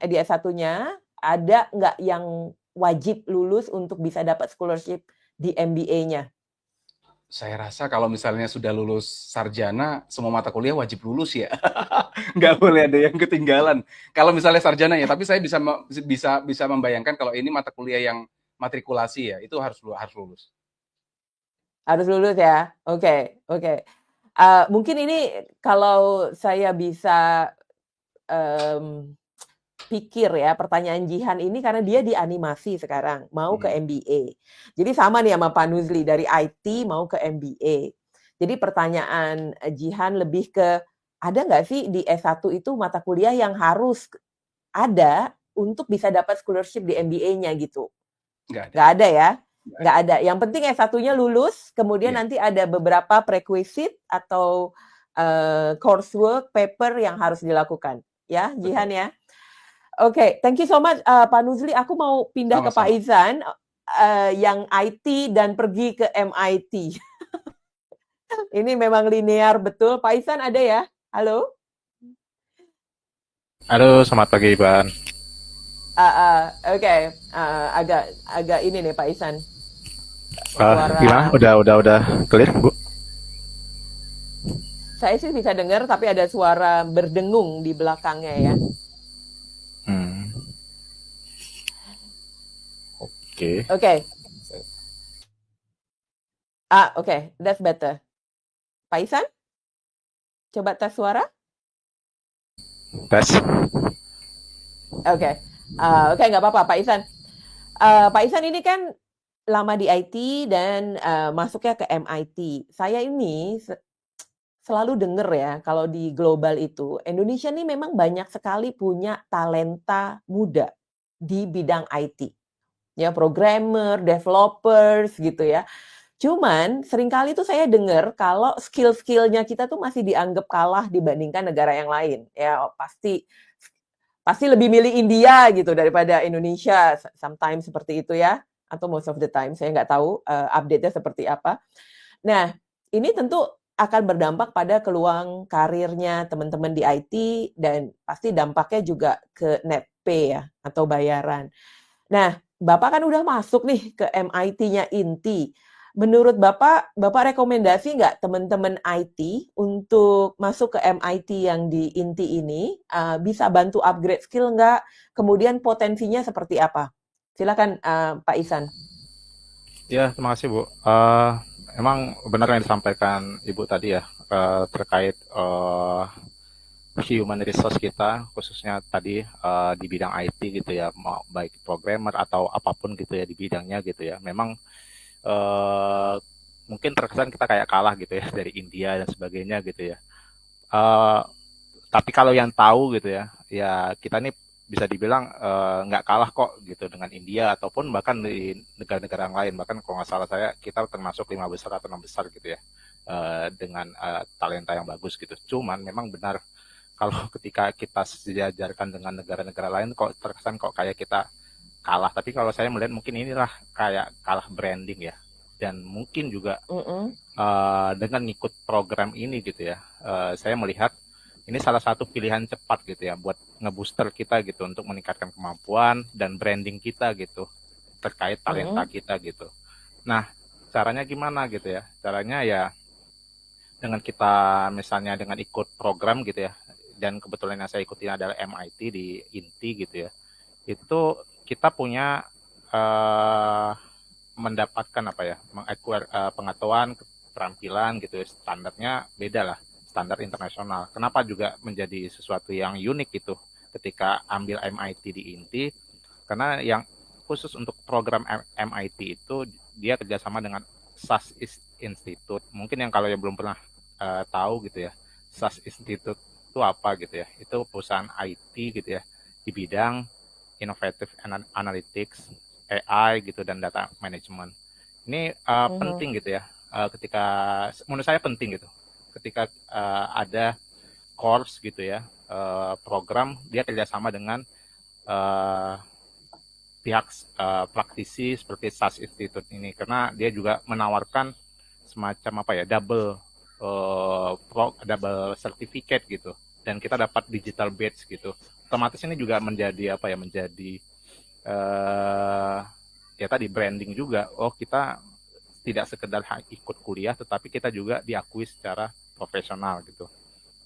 Di S1-nya ada nggak yang wajib lulus untuk bisa dapat scholarship di MBA-nya? Saya rasa kalau misalnya sudah lulus sarjana, semua mata kuliah wajib lulus ya. Nggak boleh ada yang ketinggalan. Kalau misalnya sarjana ya, tapi saya bisa membayangkan kalau ini mata kuliah yang matrikulasi ya, itu harus lulus. Harus lulus ya. Oke. Mungkin ini kalau saya bisa pikir ya pertanyaan Jihan ini karena dia di animasi sekarang mau ke MBA. Jadi sama nih sama Pak Nuzli dari IT mau ke MBA. Jadi pertanyaan Jihan lebih ke ada nggak sih di S1 itu mata kuliah yang harus ada untuk bisa dapat scholarship di MBA-nya gitu? Nggak ada ya? Nggak ada. Yang penting S1-nya lulus, kemudian nanti ada beberapa prerequisite atau coursework, paper yang harus dilakukan. Ya, Jihan ya? Oke, thank you so much Pak Nuzli. Aku mau pindah ke Pak Izan yang IT dan pergi ke MIT. Ini memang linear betul. Pak Izan ada ya? Halo? Halo, selamat pagi, Iban. Oke. Agak ini nih Pak Izan. Gimana? Udah clear, Bu? Saya sih bisa dengar, tapi ada suara berdengung di belakangnya ya. Oke. Oke, that's better. Pak Isan? Coba tes suara. Tes. Oke, nggak apa-apa Pak Isan. Pak Isan ini kan lama di IT dan masuknya ke MIT. Saya ini selalu dengar ya kalau di global itu Indonesia ini memang banyak sekali punya talenta muda di bidang IT. Ya, programmer, developers gitu ya. Cuman seringkali tuh saya dengar kalau skill-skillnya kita tuh masih dianggap kalah dibandingkan negara yang lain. Ya pasti lebih milih India gitu daripada Indonesia. Sometimes seperti itu ya. Atau most of the time, saya nggak tahu update-nya seperti apa. Nah, ini tentu akan berdampak pada peluang karirnya teman-teman di IT dan pasti dampaknya juga ke net pay ya atau bayaran. Nah, Bapak kan udah masuk nih ke MIT-nya Inti. Menurut Bapak rekomendasi nggak teman-teman IT untuk masuk ke MIT yang di Inti ini bisa bantu upgrade skill nggak? Kemudian potensinya seperti apa? Silakan Pak Isan. Ya, terima kasih Bu. Emang benar yang disampaikan Ibu tadi ya terkait human resource kita khususnya tadi di bidang IT gitu ya, mau baik programmer atau apapun gitu ya di bidangnya gitu ya. Memang mungkin terkesan kita kayak kalah gitu ya dari India dan sebagainya gitu ya. Tapi kalau yang tahu gitu ya kita nih bisa dibilang nggak kalah kok gitu dengan India ataupun bahkan di negara-negara yang lain. Bahkan kalau nggak salah saya kita termasuk 5 besar atau 6 besar gitu ya dengan talenta yang bagus gitu. Cuman memang benar kalau ketika kita sejajarkan dengan negara-negara lain kok terkesan kok kayak kita kalah. Tapi kalau saya melihat mungkin inilah kayak kalah branding ya. Dan mungkin juga dengan ngikut program ini gitu ya, saya melihat ini salah satu pilihan cepat gitu ya buat ngebooster kita gitu untuk meningkatkan kemampuan dan branding kita gitu terkait talenta kita gitu. Nah, caranya gimana gitu ya? Caranya ya dengan kita misalnya dengan ikut program gitu ya. Dan kebetulan yang saya ikuti adalah MIT di Inti gitu ya. Itu kita punya mendapatkan apa ya, mengacquire pengetahuan, keterampilan gitu, standarnya beda lah, standar internasional. Kenapa juga menjadi sesuatu yang unik gitu ketika ambil MIT di INTI? Karena yang khusus untuk program MIT itu dia kerjasama dengan SAS Institute. Mungkin yang kalau yang belum pernah tahu gitu ya, SAS Institute itu apa gitu ya? Itu perusahaan IT gitu ya di bidang innovative analytics, AI gitu dan data management. Ini penting gitu ya. Ketika menurut saya penting gitu. Ketika ada course gitu ya, program dia kerjasama dengan pihak praktisi seperti SAS Institute ini, karena dia juga menawarkan semacam apa ya, double certificate gitu, dan kita dapat digital badge gitu. Otomatis ini juga menjadi apa ya, menjadi ya tadi branding juga. Oh, kita tidak sekedar ikut kuliah, tetapi kita juga diakui secara profesional gitu.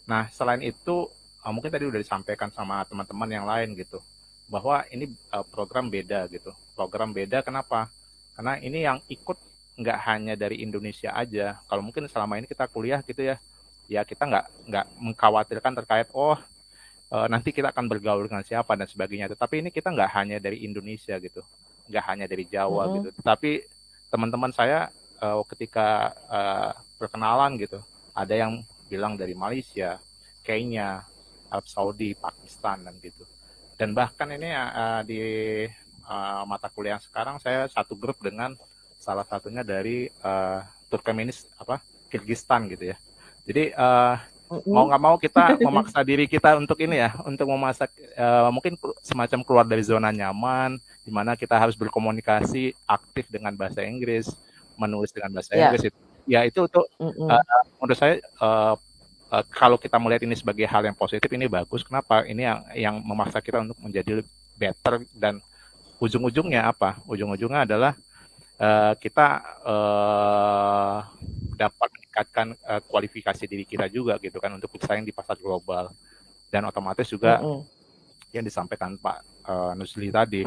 Nah, selain itu mungkin tadi udah disampaikan sama teman-teman yang lain gitu, bahwa ini program beda gitu. Program beda kenapa? Karena ini yang ikut nggak hanya dari Indonesia aja. Kalau mungkin selama ini kita kuliah gitu ya, ya kita nggak mengkhawatirkan terkait nanti kita akan bergaul dengan siapa dan sebagainya. Tetapi ini kita nggak hanya dari Indonesia gitu, nggak hanya dari Jawa gitu. Tetapi teman-teman saya ketika perkenalan gitu, ada yang bilang dari Malaysia, Kenya, Arab Saudi, Pakistan dan gitu. Dan bahkan ini di mata kuliah sekarang saya satu grup dengan salah satunya dari Kirgistan gitu ya. Jadi mau nggak mau kita memaksa diri kita untuk ini ya, untuk memasak mungkin semacam keluar dari zona nyaman, di mana kita harus berkomunikasi aktif dengan bahasa Inggris, menulis dengan bahasa Inggris. Ya itu untuk menurut saya kalau kita melihat ini sebagai hal yang positif, ini bagus. Kenapa? Ini yang memaksa kita untuk menjadi better, dan ujung-ujungnya apa? Ujung-ujungnya adalah kita dapat meningkatkan kualifikasi diri kita juga gitu kan, untuk bersaing di pasar global. Dan otomatis juga yang disampaikan Pak Nuzli tadi,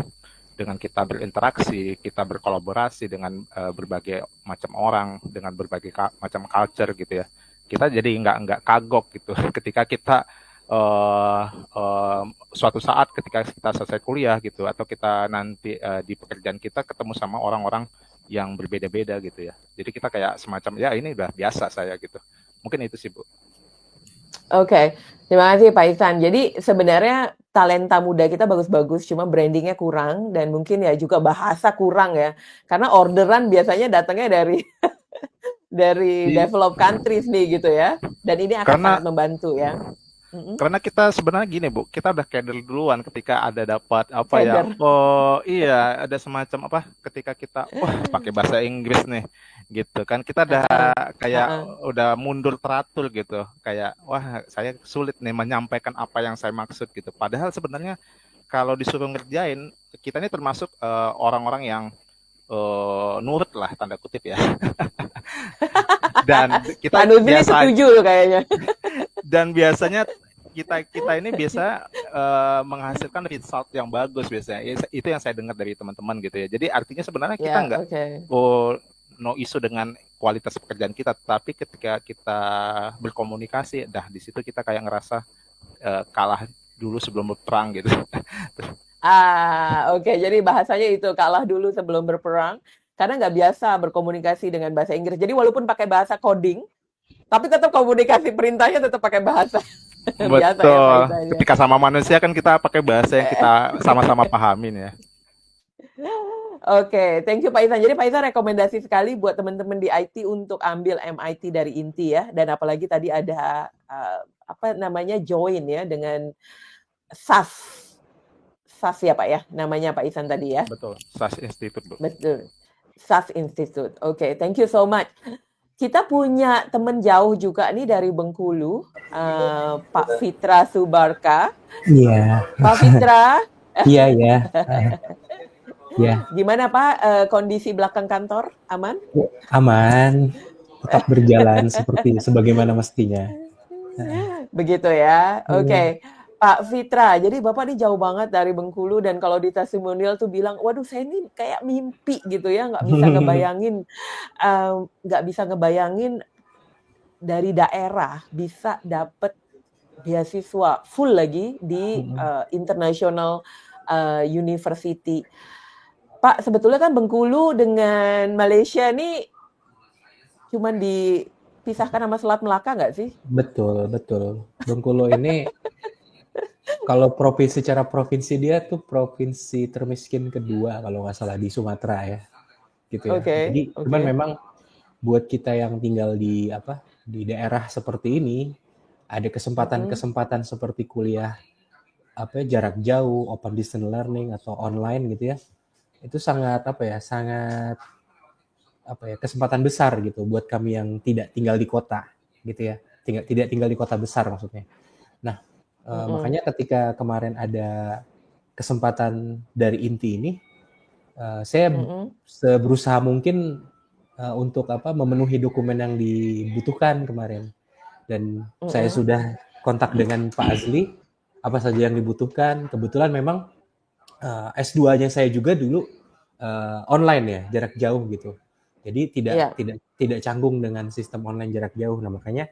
dengan kita berinteraksi, kita berkolaborasi dengan berbagai macam orang, dengan berbagai macam culture gitu ya, kita jadi nggak kagok gitu ketika kita suatu saat ketika kita selesai kuliah gitu, atau kita nanti di pekerjaan kita ketemu sama orang-orang yang berbeda-beda gitu ya. Jadi kita kayak semacam ya ini udah biasa saya gitu. Mungkin itu sih Bu. Oke, terima kasih Pak Ihsan. Jadi sebenarnya talenta muda kita bagus-bagus, cuma brandingnya kurang, dan mungkin ya juga bahasa kurang ya. Karena orderan biasanya datangnya dari developed countries nih gitu ya. Dan ini akan sangat membantu ya. Karena kita sebenarnya gini Bu, kita udah keder duluan ketika ada dapat apa ya, iya ada semacam apa, ketika kita pakai bahasa Inggris nih gitu kan, kita udah kayak udah mundur teratur gitu, kayak wah saya sulit nih menyampaikan apa yang saya maksud gitu. Padahal sebenarnya kalau disuruh ngerjain, kita ini termasuk orang-orang yang nurut lah tanda kutip ya. Dan kita biasa setuju loh kayaknya. Dan biasanya kita ini biasa menghasilkan result yang bagus biasanya. Itu yang saya dengar dari teman-teman gitu ya. Jadi artinya sebenarnya kita nggak no isu dengan kualitas pekerjaan kita, tapi ketika kita berkomunikasi, di situ kita kayak ngerasa kalah dulu sebelum berperang gitu. Jadi bahasanya itu, kalah dulu sebelum berperang, karena nggak biasa berkomunikasi dengan bahasa Inggris. Jadi walaupun pakai bahasa coding, tapi tetap komunikasi perintahnya tetap pakai bahasa. Betul. Biasa ya, ketika sama manusia kan kita pakai bahasa yang kita sama-sama pahamin ya. Oke, thank you Pak Ihsan. Jadi Pak Ihsan rekomendasi sekali buat teman-teman di IT untuk ambil MIT dari INTI ya. Dan apalagi tadi ada join ya dengan SAS. SAS ya Pak ya, namanya Pak Ihsan tadi ya. Betul, SAS Institute Bu. Betul, SAS Institute. Oke, thank you so much. Kita punya teman jauh juga nih dari Bengkulu, Pak Fitra Subarka. Iya. Pak Fitra. Iya. Ya. Gimana Pak, kondisi belakang kantor? Aman? Aman. Tetap berjalan seperti sebagaimana mestinya. Begitu ya. Oke. Pak Fitra, jadi Bapak nih jauh banget dari Bengkulu dan kalau di testimonial tuh bilang, waduh saya ini kayak mimpi gitu ya, nggak bisa ngebayangin dari daerah bisa dapet beasiswa full lagi di international university. Pak, sebetulnya kan Bengkulu dengan Malaysia nih cuman dipisahkan sama Selat Melaka nggak sih? Betul, betul. Bengkulu ini kalau secara provinsi dia tuh provinsi termiskin kedua kalau nggak salah di Sumatera ya, gitu ya. Jadi cuman memang buat kita yang tinggal di daerah seperti ini ada kesempatan seperti kuliah jarak jauh, open distance learning atau online gitu ya. Itu sangat kesempatan besar gitu buat kami yang tidak tinggal di kota gitu ya. Tidak tinggal di kota besar maksudnya. Nah, makanya ketika kemarin ada kesempatan dari INTI ini, saya berusaha mungkin untuk memenuhi dokumen yang dibutuhkan kemarin. Dan saya sudah kontak dengan Pak Azli, apa saja yang dibutuhkan. Kebetulan memang S2-nya saya juga dulu online ya, jarak jauh gitu. Jadi tidak canggung dengan sistem online jarak jauh. Nah, makanya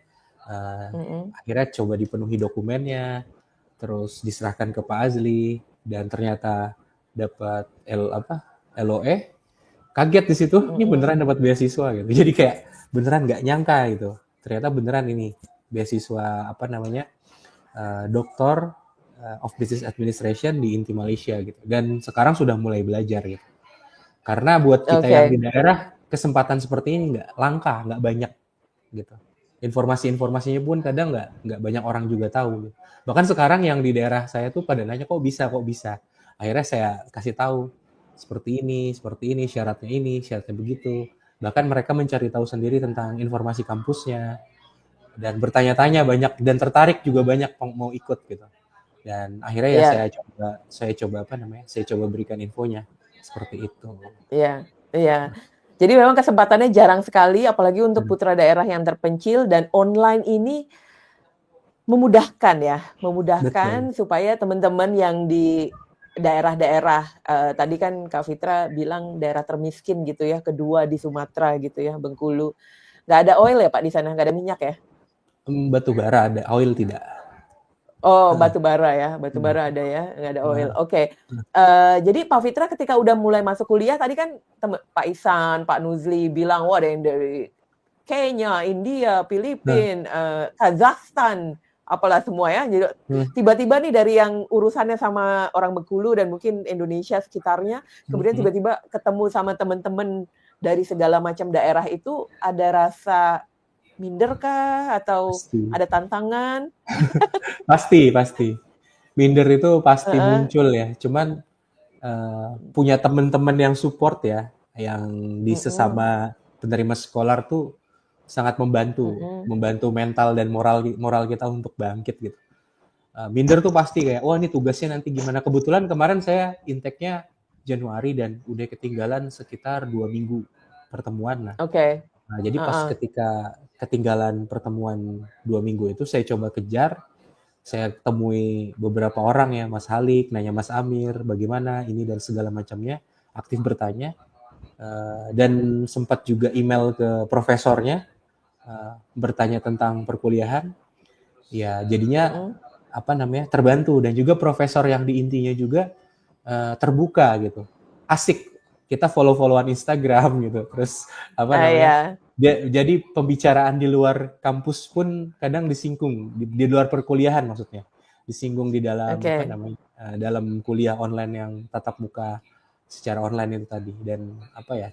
akhirnya coba dipenuhi dokumennya, terus diserahkan ke Pak Azli dan ternyata dapat LOE. Kaget di situ, ini beneran dapat beasiswa gitu. Jadi kayak beneran nggak nyangka gitu. Ternyata beneran ini beasiswa Doktor of Business Administration di INTI Malaysia gitu. Dan sekarang sudah mulai belajar gitu. Karena buat kita yang di daerah kesempatan seperti ini nggak langka, nggak banyak gitu. Informasinya pun kadang nggak banyak orang juga tahu. Gitu. Bahkan sekarang yang di daerah saya tuh pada nanya kok bisa. Akhirnya saya kasih tahu seperti ini, syaratnya begitu. Bahkan mereka mencari tahu sendiri tentang informasi kampusnya dan bertanya-tanya banyak dan tertarik juga banyak mau ikut gitu. Dan akhirnya ya saya coba berikan infonya seperti itu. Iya. Jadi memang kesempatannya jarang sekali, apalagi untuk putra daerah yang terpencil dan online ini memudahkan Betul. supaya teman-teman yang di daerah-daerah tadi kan Kak Fitra bilang daerah termiskin gitu ya, kedua di Sumatera gitu ya, Bengkulu. Nggak ada oil ya Pak di sana, nggak ada minyak ya? Batu bara ada, oil tidak. Oh, batu bara ada ya, nggak ada oil. Oke. Jadi Pak Fitra ketika udah mulai masuk kuliah tadi kan Pak Isan, Pak Nuzli bilang wah ada yang dari Kenya, India, Filipina, Kazakhstan, apalah semua ya. Jadi tiba-tiba nih dari yang urusannya sama orang Bengkulu dan mungkin Indonesia sekitarnya, kemudian tiba-tiba ketemu sama teman-teman dari segala macam daerah itu ada rasa minder kah atau ada tantangan? Pasti. Minder itu pasti muncul ya. Cuman punya teman-teman yang support ya, yang di sesama penerima sekolah tuh sangat membantu mental dan moral kita untuk bangkit gitu. Minder tuh pasti kayak, wah ini tugasnya nanti gimana. Kebetulan kemarin saya intake-nya Januari dan udah ketinggalan sekitar 2 minggu pertemuan. Nah, jadi pas ketika ketinggalan pertemuan 2 minggu itu saya coba kejar, saya temui beberapa orang ya, Mas Halik, nanya Mas Amir, bagaimana ini dan segala macamnya, aktif bertanya, dan sempat juga email ke profesornya, bertanya tentang perkuliahan, ya jadinya terbantu dan juga profesor yang di intinya juga terbuka gitu, asik, kita follow-followan Instagram gitu, terus jadi pembicaraan di luar kampus pun kadang disinggung di luar perkuliahan maksudnya disinggung di dalam dalam kuliah online yang tatap muka secara online itu tadi dan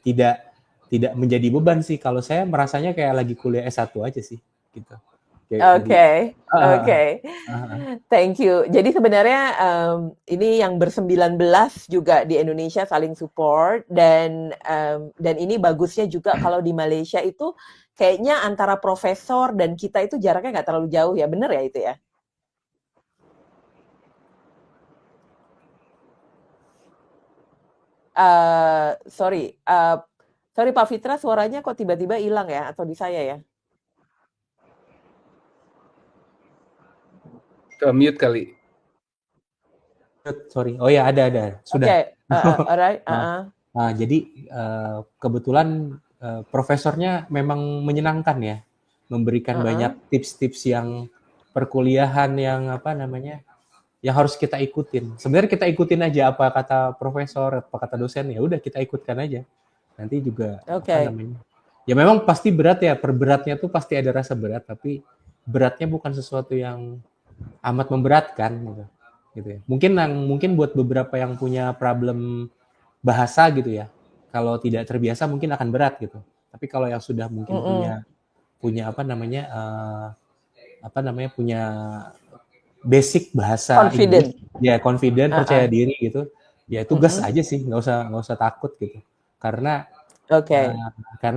tidak menjadi beban sih kalau saya merasanya kayak lagi kuliah S1 aja sih gitu. Oke. Thank you. Jadi sebenarnya ini yang ber-19 juga di Indonesia saling support dan ini bagusnya juga kalau di Malaysia itu kayaknya antara profesor dan kita itu jaraknya nggak terlalu jauh ya, bener ya itu ya? Sorry Pak Fitra, suaranya kok tiba-tiba hilang ya atau di saya ya? Ke mute kali. sorry. Oh ya, ada. Sudah. Oke, alright. Nah, jadi kebetulan profesornya memang menyenangkan ya, memberikan banyak tips-tips yang perkuliahan yang yang harus kita ikutin. Sebenarnya kita ikutin aja apa kata profesor, apa kata dosen, ya udah kita ikutkan aja. Nanti juga ya memang pasti berat ya, perberatnya tuh pasti ada rasa berat, tapi beratnya bukan sesuatu yang amat memberatkan gitu ya. Mungkin buat beberapa yang punya problem bahasa gitu ya, kalau tidak terbiasa mungkin akan berat gitu. Tapi kalau yang sudah mungkin punya punya basic bahasa Inggris, ya confident, percaya diri gitu, ya itu gas aja sih, nggak usah takut gitu. Karena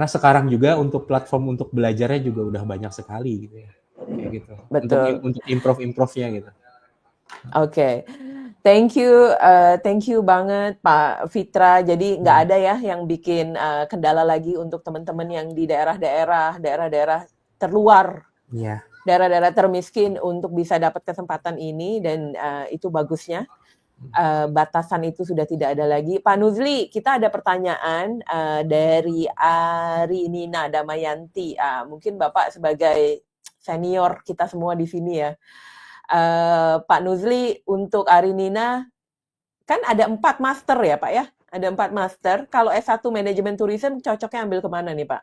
sekarang juga untuk platform untuk belajarnya juga udah banyak sekali gitu ya, kayak gitu. Betul. Untuk improve-nya gitu. Oke. Thank you banget Pak Fitra. Jadi nggak ada ya yang bikin kendala lagi untuk teman-teman yang di daerah-daerah terluar, daerah-daerah termiskin untuk bisa dapat kesempatan ini, dan itu bagusnya. Batasan itu sudah tidak ada lagi. Pak Nuzli, kita ada pertanyaan dari Arinina Damayanti. Mungkin Bapak sebagai senior kita semua di sini ya. Pak Nuzli, untuk Arinina, kan ada 4 master ya Pak ya? Ada 4 master. Kalau S1 Manajemen Tourism cocoknya ambil kemana nih Pak?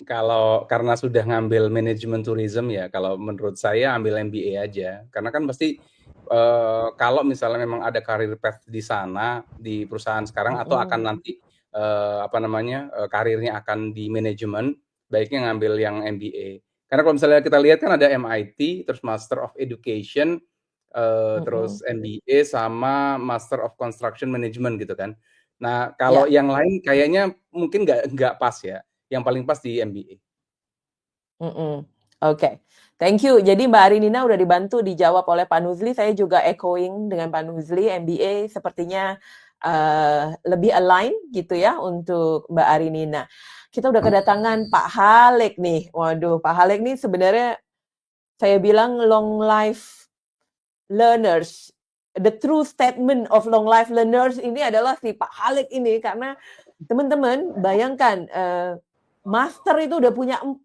Kalau karena sudah ngambil Manajemen Tourism ya, kalau menurut saya ambil MBA aja. Karena kan pasti kalau misalnya memang ada karir path di sana, di perusahaan sekarang, atau akan nanti karirnya akan di manajemen, baiknya ngambil yang MBA. Karena kalau misalnya kita lihat kan ada MIT, terus Master of Education, terus MBA sama Master of Construction Management gitu kan. Nah, kalau yang lain kayaknya mungkin nggak pas ya. Yang paling pas di MBA. Oke. Thank you. Jadi Mbak Arinina udah dibantu dijawab oleh Pak Nuzli. Saya juga echoing dengan Pak Nuzli, MBA sepertinya lebih align gitu ya untuk Mbak Arinina. Kita udah kedatangan Pak Halek nih. Waduh, Pak Halek nih sebenarnya saya bilang long life learners. The true statement of long life learners ini adalah si Pak Halek ini, karena teman-teman bayangkan master itu udah punya 4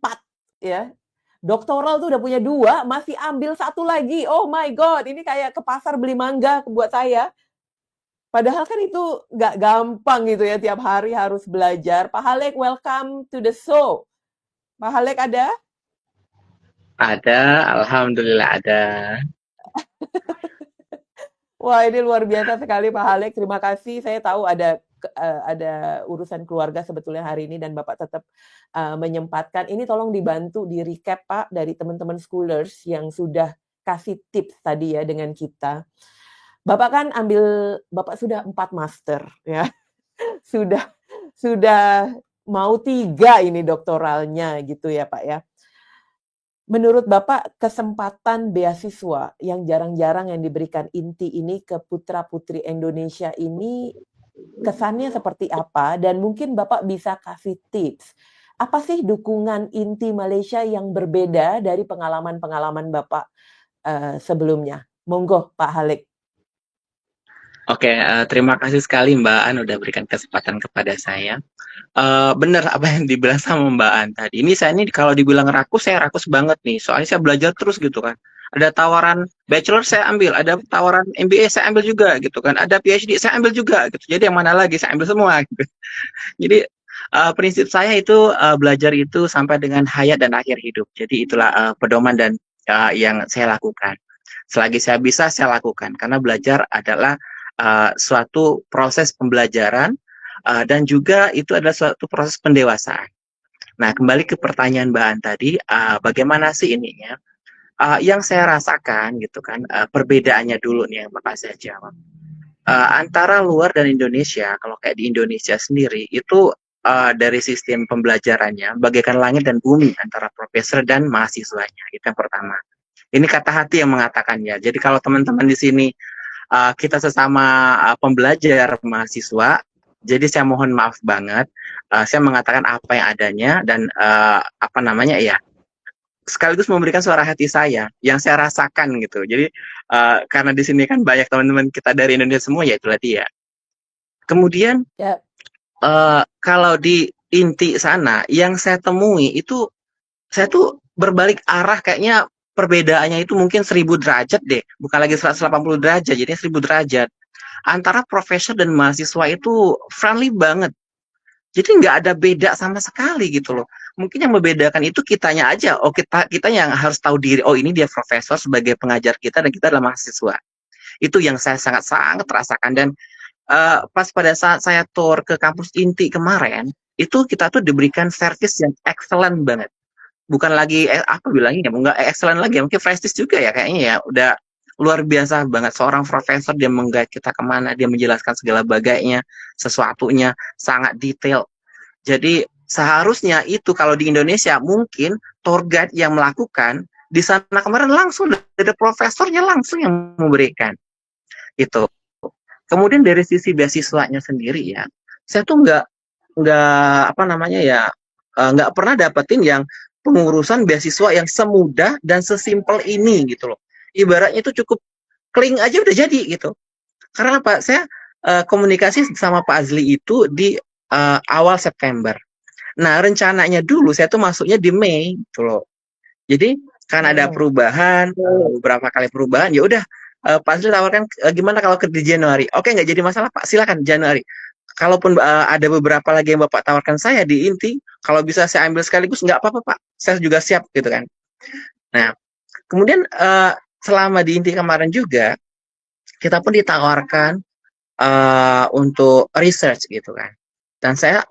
ya. Doktoral tuh udah punya 2, masih ambil 1 lagi. Oh my God, ini kayak ke pasar beli mangga buat saya. Padahal kan itu nggak gampang gitu ya, tiap hari harus belajar. Pak Halek, welcome to the show. Pak Halek ada? Ada, alhamdulillah ada. Wah, ini luar biasa sekali Pak Halek. Terima kasih. Saya tahu ada urusan keluarga sebetulnya hari ini, dan Bapak tetap menyempatkan. Ini tolong dibantu di recap Pak dari teman-teman schoolers yang sudah kasih tips tadi ya dengan kita. Bapak kan Bapak sudah 4 master ya. sudah mau 3 ini doktoralnya gitu ya Pak ya. Menurut Bapak, kesempatan beasiswa yang jarang-jarang yang diberikan INTI ini ke putra-putri Indonesia ini kesannya seperti apa? Dan mungkin Bapak bisa kasih tips. Apa sih dukungan INTI Malaysia yang berbeda dari pengalaman-pengalaman Bapak sebelumnya? Monggo Pak Halek. Oke, terima kasih sekali Mbak An udah berikan kesempatan kepada saya. Benar apa yang dibilang sama Mbak An tadi. Ini saya kalau dibilang rakus, saya rakus banget nih. Soalnya saya belajar terus gitu kan. Ada tawaran bachelor saya ambil, ada tawaran MBA saya ambil juga gitu kan. Ada PhD saya ambil juga gitu. Jadi yang mana lagi saya ambil semua gitu. Jadi prinsip saya itu belajar itu sampai dengan hayat dan akhir hidup. Jadi itulah pedoman dan yang saya lakukan. Selagi saya bisa saya lakukan, karena belajar adalah suatu proses pembelajaran dan juga itu adalah suatu proses pendewasaan. Nah, kembali ke pertanyaan Mbak An tadi, bagaimana sih ininya? Yang saya rasakan gitu kan, perbedaannya dulu nih yang bakal saya jawab. Antara luar dan Indonesia, kalau kayak di Indonesia sendiri itu dari sistem pembelajarannya bagaikan langit dan bumi antara profesor dan mahasiswanya. Itu yang pertama. Ini kata hati yang mengatakannya. Jadi kalau teman-teman di sini kita sesama pembelajar mahasiswa, jadi saya mohon maaf banget, saya mengatakan apa yang adanya dan sekaligus memberikan suara hati saya yang saya rasakan gitu. Jadi karena di sini kan banyak teman-teman kita dari Indonesia semua, ya itulah dia. Kemudian kalau di inti sana yang saya temui itu, saya tuh berbalik arah, kayaknya perbedaannya itu mungkin 1000 derajat deh, bukan lagi 180 derajat, jadi 1000 derajat. Antara profesor dan mahasiswa itu friendly banget. Jadi nggak ada beda sama sekali gitu loh. Mungkin yang membedakan itu kitanya aja. Oh, kita yang harus tahu diri. Oh, ini dia profesor sebagai pengajar kita dan kita adalah mahasiswa. Itu yang saya sangat-sangat rasakan. Dan pas pada saat saya tour ke kampus inti kemarin, itu kita tuh diberikan service yang excellent banget. Bukan lagi apa bilangnya, nggak excellent lagi, mungkin prestis juga ya kayaknya ya. Udah luar biasa banget, seorang profesor, dia meng-guide kita kemana, dia menjelaskan segala bagainya, sesuatunya sangat detail. Jadi seharusnya itu kalau di Indonesia mungkin tour guide yang melakukan, di sana kemarin langsung dari profesornya langsung yang memberikan itu. Kemudian dari sisi beasiswanya sendiri ya, saya tuh nggak apa namanya ya, nggak pernah dapetin yang pengurusan beasiswa yang semudah dan sesimpel ini gitu loh. Ibaratnya itu cukup klik aja udah jadi gitu. Karena apa? Saya komunikasi sama Pak Azli itu di awal September. Nah, rencananya dulu saya tuh masuknya di Mei gitu loh. Jadi karena ada perubahan, beberapa kali perubahan, ya udah Pak Azli tawarkan gimana kalau ke di Januari. Oke, nggak jadi masalah Pak, silakan Januari. Kalaupun ada beberapa lagi yang Bapak tawarkan saya di inti, kalau bisa saya ambil sekaligus, nggak apa-apa Pak, saya juga siap gitu kan. Nah, kemudian selama di inti kemarin juga, kita pun ditawarkan untuk research gitu kan. Dan saya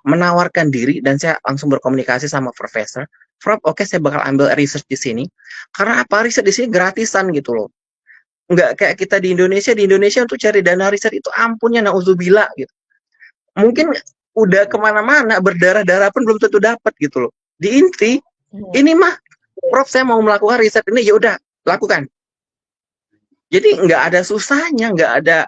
menawarkan diri dan saya langsung berkomunikasi sama profesor. Prof, oke, saya bakal ambil research di sini. Karena apa? Riset di sini gratisan gitu loh. Nggak kayak kita di Indonesia untuk cari dana riset itu ampunnya nauzubillah gitu. Mungkin udah kemana-mana, berdarah-darah pun belum tentu dapat gitu loh. Di inti, ini mah, Prof, saya mau melakukan riset ini, ya udah lakukan. Jadi nggak ada susahnya, nggak ada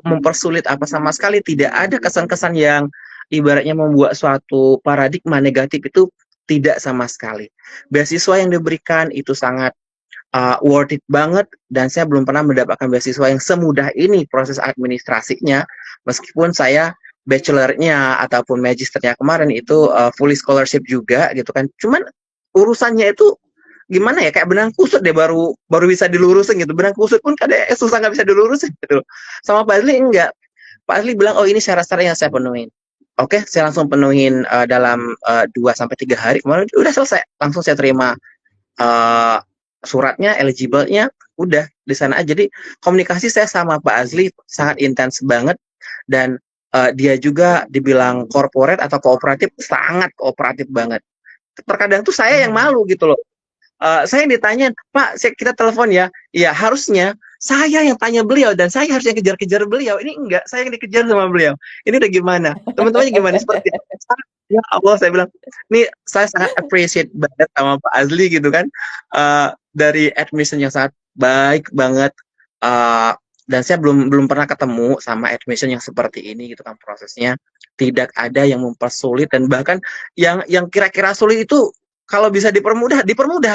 mempersulit apa sama sekali. Tidak ada kesan-kesan yang ibaratnya membuat suatu paradigma negatif, itu tidak sama sekali. Beasiswa yang diberikan itu sangat worth it banget, dan saya belum pernah mendapatkan beasiswa yang semudah ini proses administrasinya, meskipun saya bachelornya ataupun magisternya kemarin itu fully scholarship juga gitu kan. Cuman urusannya itu gimana ya, kayak benang kusut deh, baru bisa dilurusin gitu. Benang kusut pun kadang susah, nggak bisa dilurusin gitu. Sama Pak Azli enggak. Pak Azli bilang, oh ini syarat-syarat yang saya penuhin. Oke, saya langsung penuhin dalam 2-3 hari. Kemarin udah selesai, langsung saya terima suratnya, eligible-nya, udah di sana aja. Jadi komunikasi saya sama Pak Azli sangat intens banget, dan dia juga dibilang corporate atau kooperatif, sangat kooperatif banget. Terkadang tuh saya yang malu gitu loh. Saya ditanya, Pak, kita telepon ya. Ya harusnya saya yang tanya beliau dan saya harus yang kejar-kejar beliau. Ini enggak, saya yang dikejar sama beliau. Ini udah gimana? Teman-temannya gimana? Seperti ya Allah, saya bilang, ini saya sangat appreciate banget sama Pak Azli gitu kan. Dari admission yang sangat baik banget. Dan saya belum pernah ketemu sama admission yang seperti ini gitu kan, prosesnya tidak ada yang mempersulit, dan bahkan yang kira-kira sulit itu kalau bisa dipermudah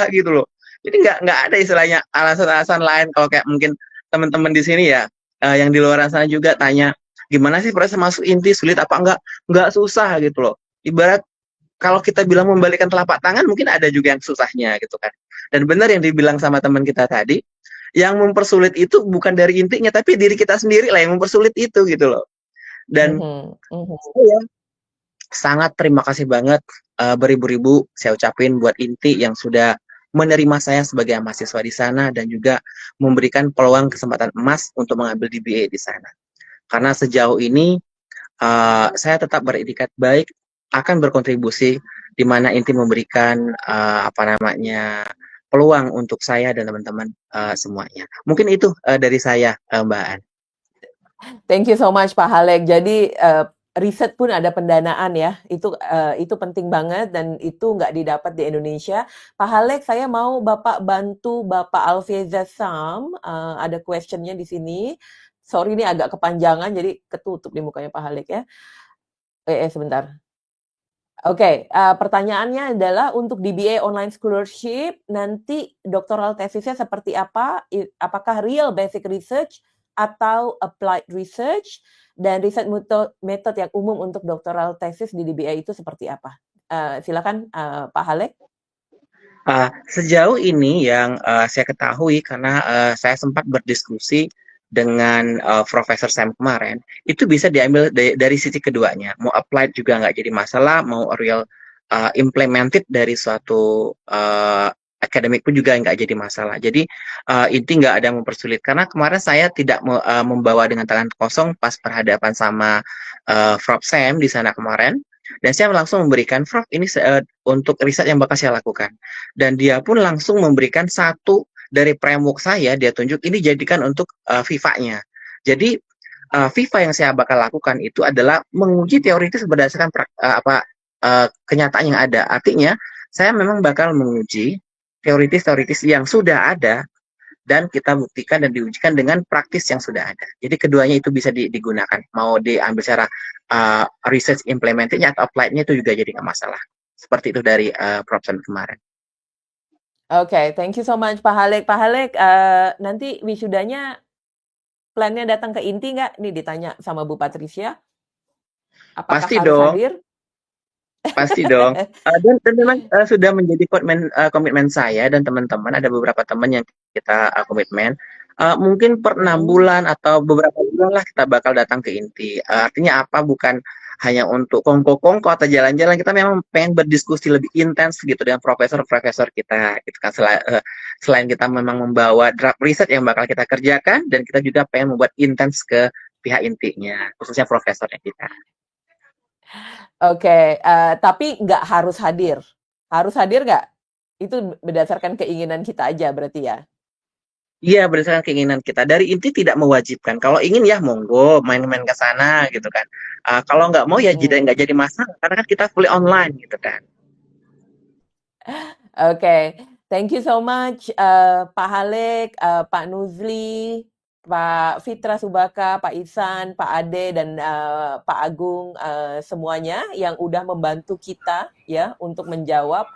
gitu loh. Jadi nggak ada istilahnya alasan-alasan lain. Kalau kayak mungkin teman-teman di sini ya, yang di luar sana juga tanya, gimana sih proses masuk inti, sulit apa enggak susah gitu loh. Ibarat kalau kita bilang membalikkan telapak tangan, mungkin ada juga yang susahnya gitu kan. Dan benar yang dibilang sama teman kita tadi, yang mempersulit itu bukan dari intinya, tapi diri kita sendiri lah yang mempersulit itu gitu loh. Dan saya sangat terima kasih banget, beribu-ribu saya ucapin buat inti yang sudah menerima saya sebagai mahasiswa di sana, dan juga memberikan peluang kesempatan emas untuk mengambil DBA di sana. Karena sejauh ini saya tetap beritikad baik akan berkontribusi di mana inti memberikan peluang untuk saya dan teman-teman semuanya. Mungkin itu dari saya, Mbak An. Thank you so much Pak Halek. Jadi riset pun ada pendanaan ya, itu penting banget, dan itu nggak didapat di Indonesia. Pak Halek, saya mau Bapak bantu Bapak Alfieza Sam, ada questionnya di sini. Sorry ini agak kepanjangan, jadi ketutup di mukanya Pak Halek ya. Sebentar. Oke, pertanyaannya adalah untuk DBA online scholarship nanti doctoral tesisnya seperti apa? Apakah real basic research atau applied research? Dan riset method yang umum untuk doctoral thesis di DBA itu seperti apa? Silakan Pak Halek. Sejauh ini yang saya ketahui karena saya sempat berdiskusi dengan Profesor Sam kemarin, itu bisa diambil dari sisi keduanya. Mau applied juga nggak jadi masalah, mau real implemented dari suatu akademik pun juga nggak jadi masalah. Jadi inti nggak ada mempersulit. Karena kemarin saya tidak membawa dengan tangan kosong pas berhadapan sama Prof Sam di sana kemarin. Dan saya langsung memberikan, Prof, ini untuk riset yang bakal saya lakukan. Dan dia pun langsung memberikan satu dari framework saya, dia tunjuk ini jadikan untuk FIFA-nya. Jadi FIFA yang saya bakal lakukan itu adalah menguji teoritis berdasarkan kenyataan yang ada. Artinya, saya memang bakal menguji teoritis-teoritis yang sudah ada dan kita buktikan dan diujikan dengan praktis yang sudah ada. Jadi keduanya itu bisa digunakan. Mau diambil secara research implemented-nya atau applied-nya itu juga jadi nggak masalah. Seperti itu dari Prof. Sam kemarin. Oke, thank you so much Pak Halek. Pak Halek, nanti wisudanya plannya datang ke INTI nggak? Nih ditanya sama Bu Patricia. Apakah Pasti harus dong. hadir? Pasti dong. Dan memang sudah menjadi komitmen saya dan teman-teman. Ada beberapa teman yang kita komitmen. Mungkin per 6 bulan atau beberapa bulan lah kita bakal datang ke INTI. Artinya apa? Bukan hanya untuk kongko-kongko atau jalan-jalan. Kita memang pengen berdiskusi lebih intens gitu dengan profesor-profesor kita. Gitu kan. Selain kita memang membawa draft riset yang bakal kita kerjakan, dan kita juga pengen membuat intens ke pihak INTI-nya, khususnya profesornya kita. Oke, tapi nggak harus hadir. Harus hadir nggak? Itu berdasarkan keinginan kita aja berarti ya? Iya, berdasarkan keinginan kita. Dari INTI tidak mewajibkan. Kalau ingin ya monggo main-main ke sana gitu kan. Kalau nggak mau ya nggak jadi masalah. Karena kan kita fully online gitu kan. Oke, thank you so much Pak Halek, Pak Nuzli, Pak Fitra Subaka, Pak Ihsan, Pak Ade, dan Pak Agung, semuanya yang udah membantu kita ya untuk menjawab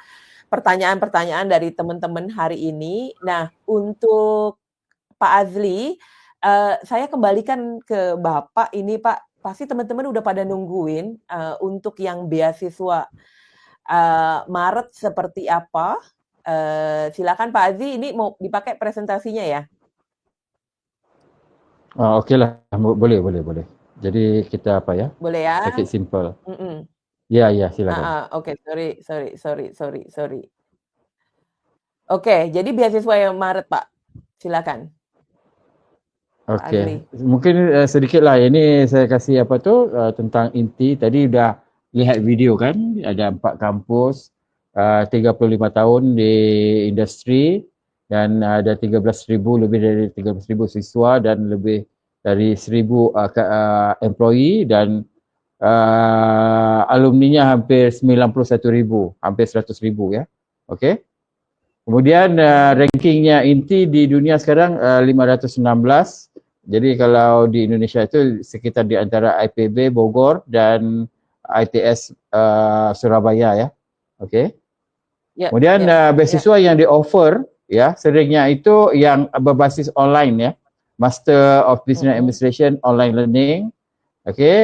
pertanyaan-pertanyaan dari teman-teman hari ini. Nah, untuk Pak Azli, saya kembalikan ke Bapak ini Pak, pasti teman-teman udah pada nungguin untuk yang beasiswa Maret seperti apa. Silakan Pak Azli, ini mau dipakai presentasinya ya? Oke lah, boleh. Jadi kita apa ya? Boleh ya? Take it simple. Ya, silakan. Oke, sorry. Oke, jadi beasiswa yang Maret Pak, silakan. Oke, mungkin sedikit lah. Ini saya kasih tentang INTI. Tadi udah lihat video kan, ada 4 kampus, 35 tahun di industri, dan ada 13,000, lebih dari 13,000 siswa dan lebih dari 1,000 employee, dan alumninya hampir 91,000, hampir 100,000 ya. Oke. Kemudian rankingnya INTI di dunia sekarang 516. Jadi kalau di Indonesia itu sekitar di antara IPB Bogor dan ITS Surabaya ya. Oke. Kemudian beasiswa yang di-offer ya, seringnya itu yang berbasis online ya. Master of Business Administration online learning.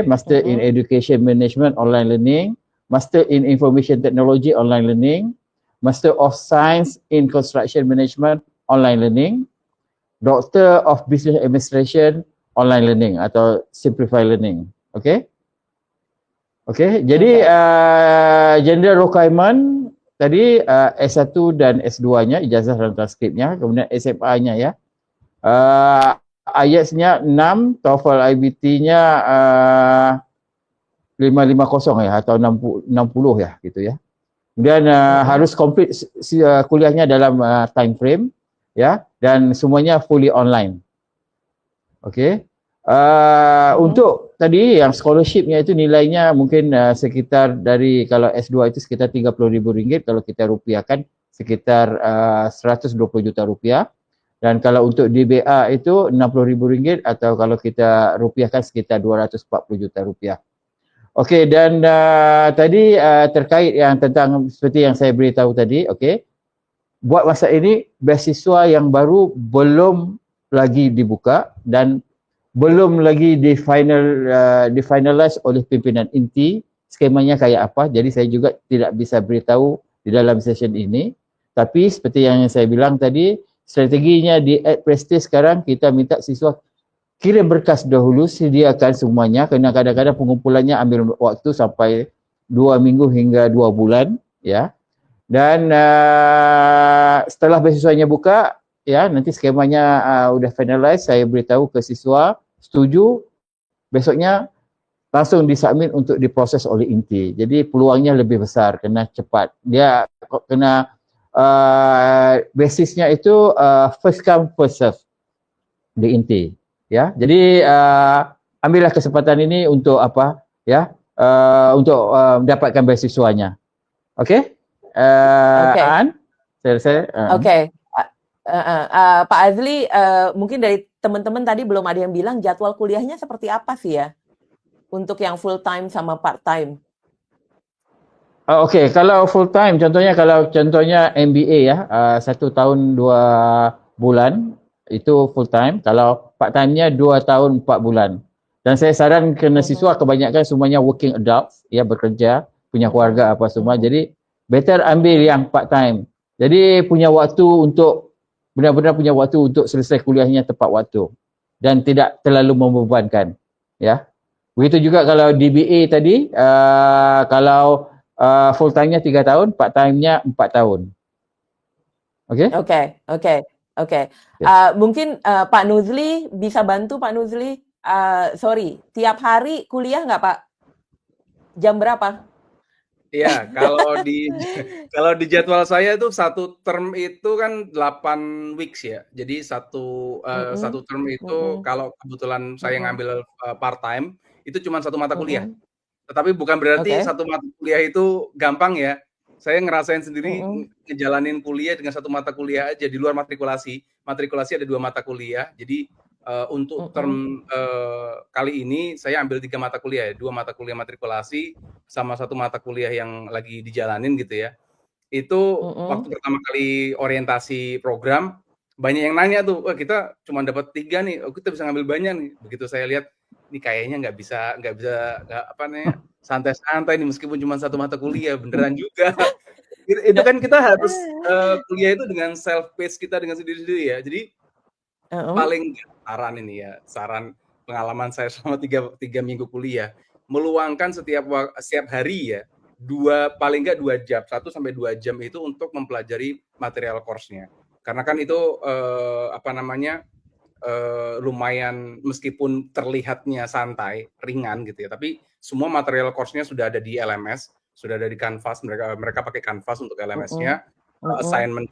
Master in Education Management online learning, Master in Information Technology online learning, Master of Science in Construction Management online learning, Doctor of Business Administration online learning atau Simplified Learning. Jadi general requirement tadi S1 dan S2-nya, ijazah dan transkripnya, kemudian SMA-nya ya. IELTS-nya 6, TOEFL IBT-nya 550 ya atau 60 ya gitu ya. Kemudian harus complete kuliahnya dalam time frame ya, dan semuanya fully online. Untuk tadi yang scholarship-nya itu nilainya mungkin sekitar dari, kalau S2 itu sekitar Rp30.000, kalau kita rupiahkan sekitar 120 juta rupiah. Dan kalau untuk DBA itu Rp60.000 atau kalau kita rupiahkan sekitar 240 juta rupiah. Okey, dan tadi terkait yang tentang seperti yang saya beritahu tadi, okey. Buat masa ini beasiswa yang baru belum lagi dibuka dan belum lagi difinalize oleh pimpinan inti skemanya kayak apa. Jadi saya juga tidak bisa beritahu di dalam session ini. Tapi seperti yang saya bilang tadi, strateginya di Prestige sekarang kita minta siswa kirim berkas dahulu, sediakan semuanya, kerana kadang-kadang pengumpulannya ambil waktu sampai 2 minggu hingga 2 bulan, ya. Dan setelah beasiswanya buka, ya, nanti skemanya udah finalize, saya beritahu ke siswa, setuju, besoknya langsung disubmit untuk diproses oleh inti. Jadi peluangnya lebih besar, kena cepat. Dia kena basisnya itu first come first serve di inti. Ya, jadi ambillah kesempatan ini untuk apa? Ya, untuk mendapatkan beasiswanya. Okey? Aan, saya rasa. Oke. Pak Azli, mungkin dari teman-teman tadi belum ada yang bilang jadwal kuliahnya seperti apa sih ya? Untuk yang full time sama part time. Okey, kalau full time kalau contohnya MBA ya, 1 tahun 2 bulan itu full time. Kalau part time-nya 2 tahun 4 bulan. Dan saya saran kerana siswa kebanyakan semuanya working adults, ya, bekerja, punya keluarga apa semua. Jadi better ambil yang part time. Jadi punya waktu untuk benar-benar punya waktu untuk selesai kuliahnya tepat waktu dan tidak terlalu membebankan, ya. Begitu juga kalau DBA tadi, kalau full time-nya 3 tahun, part time-nya 4 tahun. Okey? Oke. Mungkin Pak Nuzli bisa bantu, Pak Nuzli. Sorry, tiap hari kuliah nggak, Pak? Jam berapa? Iya, kalau di jadwal saya itu 1 term itu kan 8 weeks ya. Jadi satu term itu kalau kebetulan saya ngambil part time, itu cuma 1 mata kuliah. Tetapi bukan berarti 1 mata kuliah itu gampang ya. Saya ngerasain sendiri ngejalanin kuliah dengan 1 mata kuliah aja di luar matrikulasi. Matrikulasi ada 2 mata kuliah. Jadi untuk term kali ini saya ambil 3 mata kuliah ya, 2 mata kuliah matrikulasi sama 1 mata kuliah yang lagi dijalanin gitu ya. Itu waktu pertama kali orientasi program banyak yang nanya tuh, "Wah, kita cuma dapat 3 nih, kita bisa ngambil banyak nih." Begitu saya lihat, ini kayaknya nggak bisa apa namanya, santai-santai nih meskipun cuma 1 mata kuliah, beneran juga. Itu kan kita harus kuliah itu dengan self pace kita dengan sendiri-sendiri ya. Jadi paling saran ini ya, saran pengalaman saya selama 3 minggu kuliah, meluangkan setiap hari ya, paling nggak 2 jam, 1 sampai 2 jam itu untuk mempelajari material course-nya. Karena kan itu lumayan meskipun terlihatnya santai, ringan gitu ya, tapi semua material course-nya sudah ada di LMS, sudah ada di Canvas, mereka pakai Canvas untuk LMS-nya. Assignment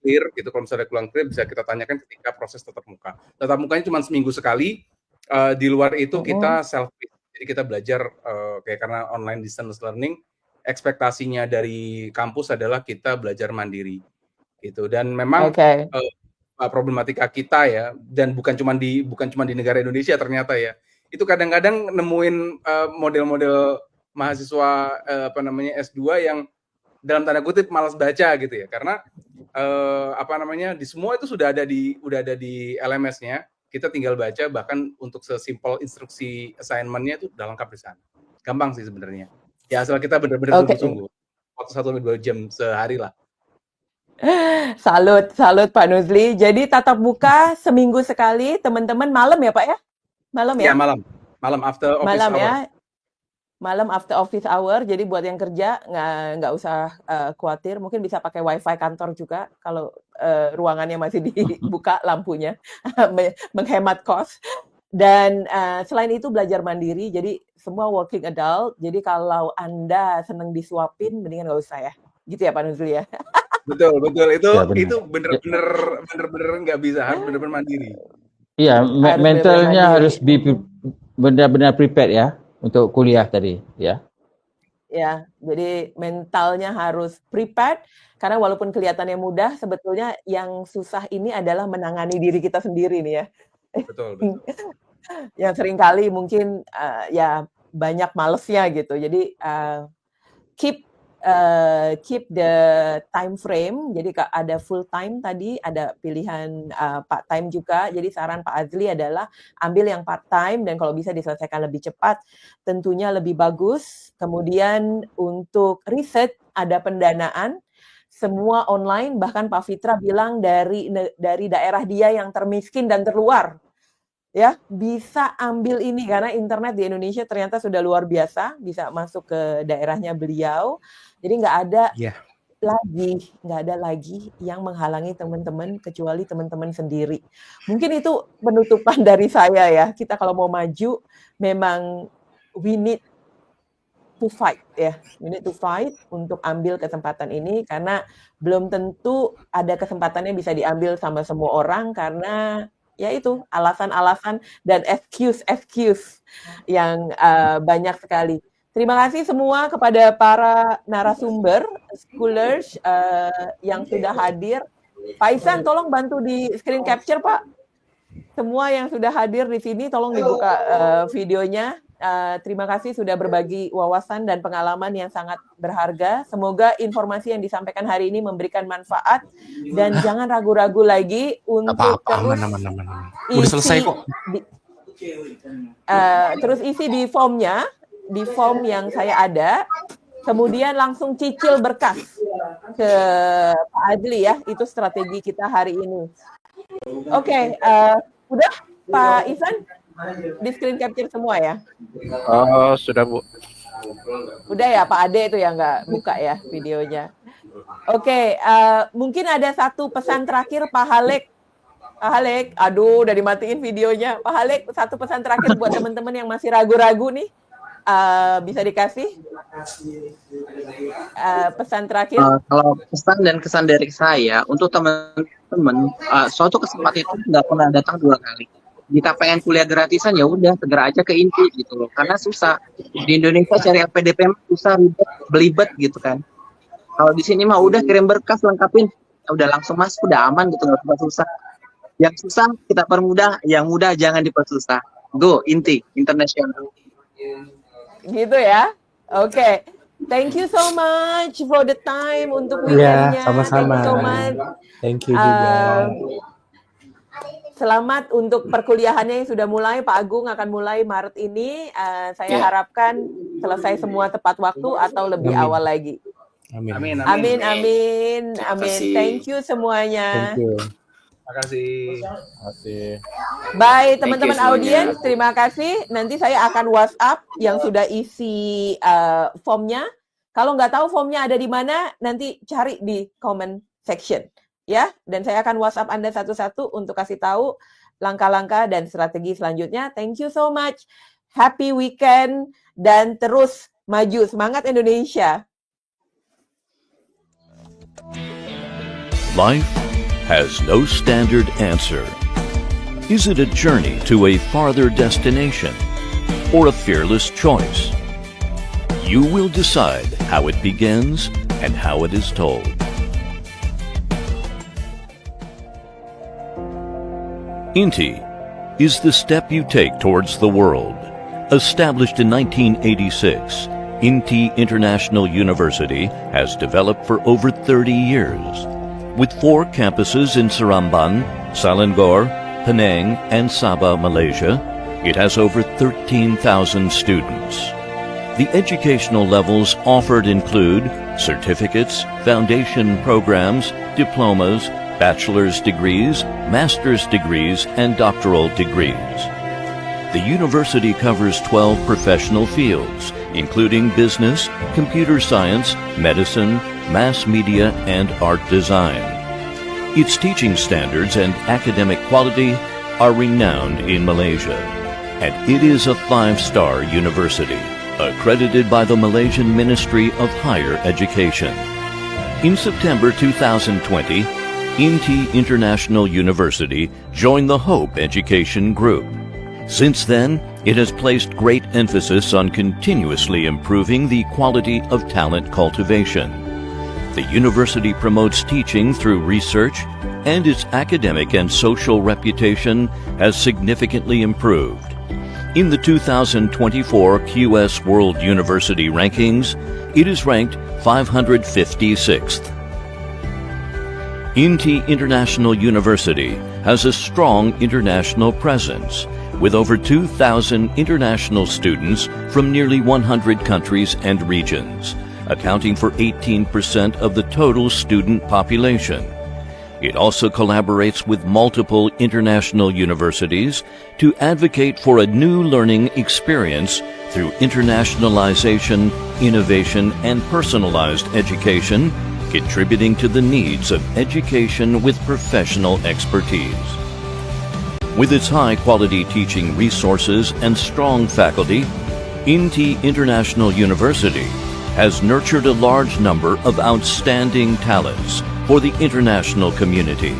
clear gitu, kalau misalnya kurang clear bisa kita tanyakan ketika proses tatap muka. Tatap mukanya cuma seminggu sekali, di luar itu kita self-paced. Jadi kita belajar kayak karena online distance learning, ekspektasinya dari kampus adalah kita belajar mandiri gitu. Dan memang problematika kita ya, dan bukan cuma di negara Indonesia ternyata ya. Itu kadang-kadang nemuin model-model mahasiswa S2 yang dalam tanda kutip malas baca gitu ya, karena di semua itu udah ada di LMS-nya, kita tinggal baca, bahkan untuk sesimpel instruksi assignment-nya itu udah lengkap di sana. Gampang sih sebenarnya. Ya asal kita benar-benar sungguh-sungguh. Waktu 1-2 jam sehari lah. Salut Pak Nuzli. Jadi tatap muka seminggu sekali, teman-teman, malam ya Pak ya? Malam ya? Ya malam after office hour. Ya. Malam after office hour, jadi buat yang kerja nggak usah khawatir, mungkin bisa pakai wifi kantor juga kalau ruangannya masih dibuka lampunya, menghemat kos. Dan selain itu belajar mandiri, jadi semua working adult, jadi kalau Anda seneng disuapin, mendingan nggak usah ya, gitu ya Pak Nuzli ya? Betul, itu bener-bener nggak bisa, harus bener-bener mandiri. Iya, mentalnya harus benar-benar prepared ya. Untuk kuliah tadi, ya. Ya, jadi mentalnya harus prepared, karena walaupun kelihatannya mudah, sebetulnya yang susah ini adalah menangani diri kita sendiri nih ya. Betul. Yang seringkali mungkin ya banyak malesnya gitu. Jadi keep the time frame. Jadi ada full time tadi, ada pilihan part time juga. Jadi saran Pak Azli adalah ambil yang part time dan kalau bisa diselesaikan lebih cepat, tentunya lebih bagus. Kemudian untuk riset ada pendanaan, semua online. Bahkan Pak Fitra bilang dari daerah dia yang termiskin dan terluar, ya bisa ambil ini karena internet di Indonesia ternyata sudah luar biasa, bisa masuk ke daerahnya beliau. Jadi nggak ada lagi yang menghalangi teman-teman kecuali teman-teman sendiri. Mungkin itu penutupan dari saya ya. Kita kalau mau maju memang we need to fight ya. We need to fight untuk ambil kesempatan ini karena belum tentu ada kesempatannya bisa diambil sama semua orang karena ya itu alasan-alasan dan excuse yang banyak sekali. Terima kasih semua kepada para narasumber, schoolers yang sudah hadir. Pak Ihsan, tolong bantu di screen capture, Pak. Semua yang sudah hadir di sini, tolong dibuka videonya. Terima kasih sudah berbagi wawasan dan pengalaman yang sangat berharga. Semoga informasi yang disampaikan hari ini memberikan manfaat dan jangan ragu-ragu lagi untuk terus udah selesai kok. Terus isi di formnya, di form yang saya ada. Kemudian langsung cicil berkas ke Pak Adli ya. Itu strategi kita hari ini. Oke, udah Pak Ihsan? Di screen capture semua ya? Oh, sudah Bu. Udah ya, Pak Ade itu yang nggak buka ya videonya. Oke, mungkin ada satu pesan terakhir Pak Halek. Pak Halek, aduh udah dimatiin videonya. Pak Halek, satu pesan terakhir buat teman-teman yang masih ragu-ragu nih. Bisa dikasih pesan terakhir? Kalau pesan dan kesan dari saya, untuk teman-teman, suatu kesempatan itu nggak pernah datang 2 kali. Jika pengen kuliah gratisan ya udah segera aja ke INTI gitu loh, karena susah di Indonesia cari LPDP susah, ribet, belibet gitu kan. Kalau di sini mah udah kirim berkas lengkapin, udah langsung masuk, udah aman gitu, nggak susah. Yang susah kita permudah, yang mudah jangan dipersusah. Go INTI International. Gitu ya. Oke. Thank you so much for the time untuk weekendnya. Sama-sama. Thank you so much. Thank you juga. Selamat untuk perkuliahannya yang sudah mulai. Pak Agung akan mulai Maret ini. Saya harapkan selesai semua tepat waktu atau lebih awal lagi. Amin. Amin. Thank you semuanya. Thank you. Terima kasih. Bye teman-teman audiens, terima kasih. Nanti saya akan WhatsApp yang sudah isi formnya. Kalau nggak tahu formnya ada di mana, nanti cari di comment section. Ya, dan saya akan WhatsApp Anda satu-satu untuk kasih tahu langkah-langkah dan strategi selanjutnya. Thank you so much. Happy weekend dan terus maju. Semangat Indonesia. Life has no standard answer. Is it a journey to a farther destination or a fearless choice? You will decide how it begins and how it is told. INTI is the step you take towards the world. Established in 1986, INTI International University has developed for over 30 years. With 4 campuses in Seramban, Selangor, Penang, and Sabah, Malaysia, it has over 13,000 students. The educational levels offered include certificates, foundation programs, diplomas, bachelor's degrees, master's degrees, and doctoral degrees. The university covers 12 professional fields, including business, computer science, medicine, mass media, and art design. Its teaching standards and academic quality are renowned in Malaysia, and it is a 5-star university, accredited by the Malaysian Ministry of Higher Education. In September 2020, INTI International University joined the Hope Education Group. Since then, it has placed great emphasis on continuously improving the quality of talent cultivation. The university promotes teaching through research, and its academic and social reputation has significantly improved. In the 2024 QS World University Rankings, it is ranked 556th. INTI International University has a strong international presence, with over 2,000 international students from nearly 100 countries and regions, accounting for 18% of the total student population. It also collaborates with multiple international universities to advocate for a new learning experience through internationalization, innovation, and personalized education, contributing to the needs of education with professional expertise. With its high-quality teaching resources and strong faculty, INTI International University has nurtured a large number of outstanding talents for the international community.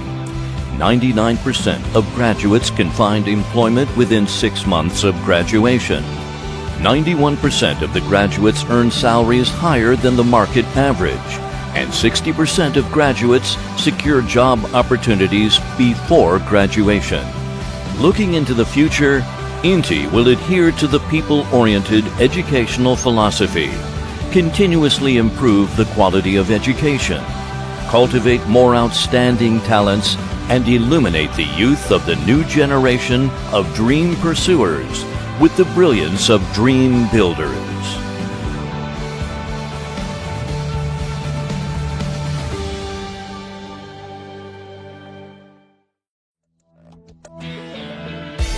99% of graduates can find employment within 6 months of graduation. 91% of the graduates earn salaries higher than the market average, and 60% of graduates secure job opportunities before graduation. Looking into the future, INTI will adhere to the people-oriented educational philosophy, continuously improve the quality of education, cultivate more outstanding talents, and illuminate the youth of the new generation of dream pursuers with the brilliance of dream builders.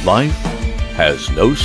Life has no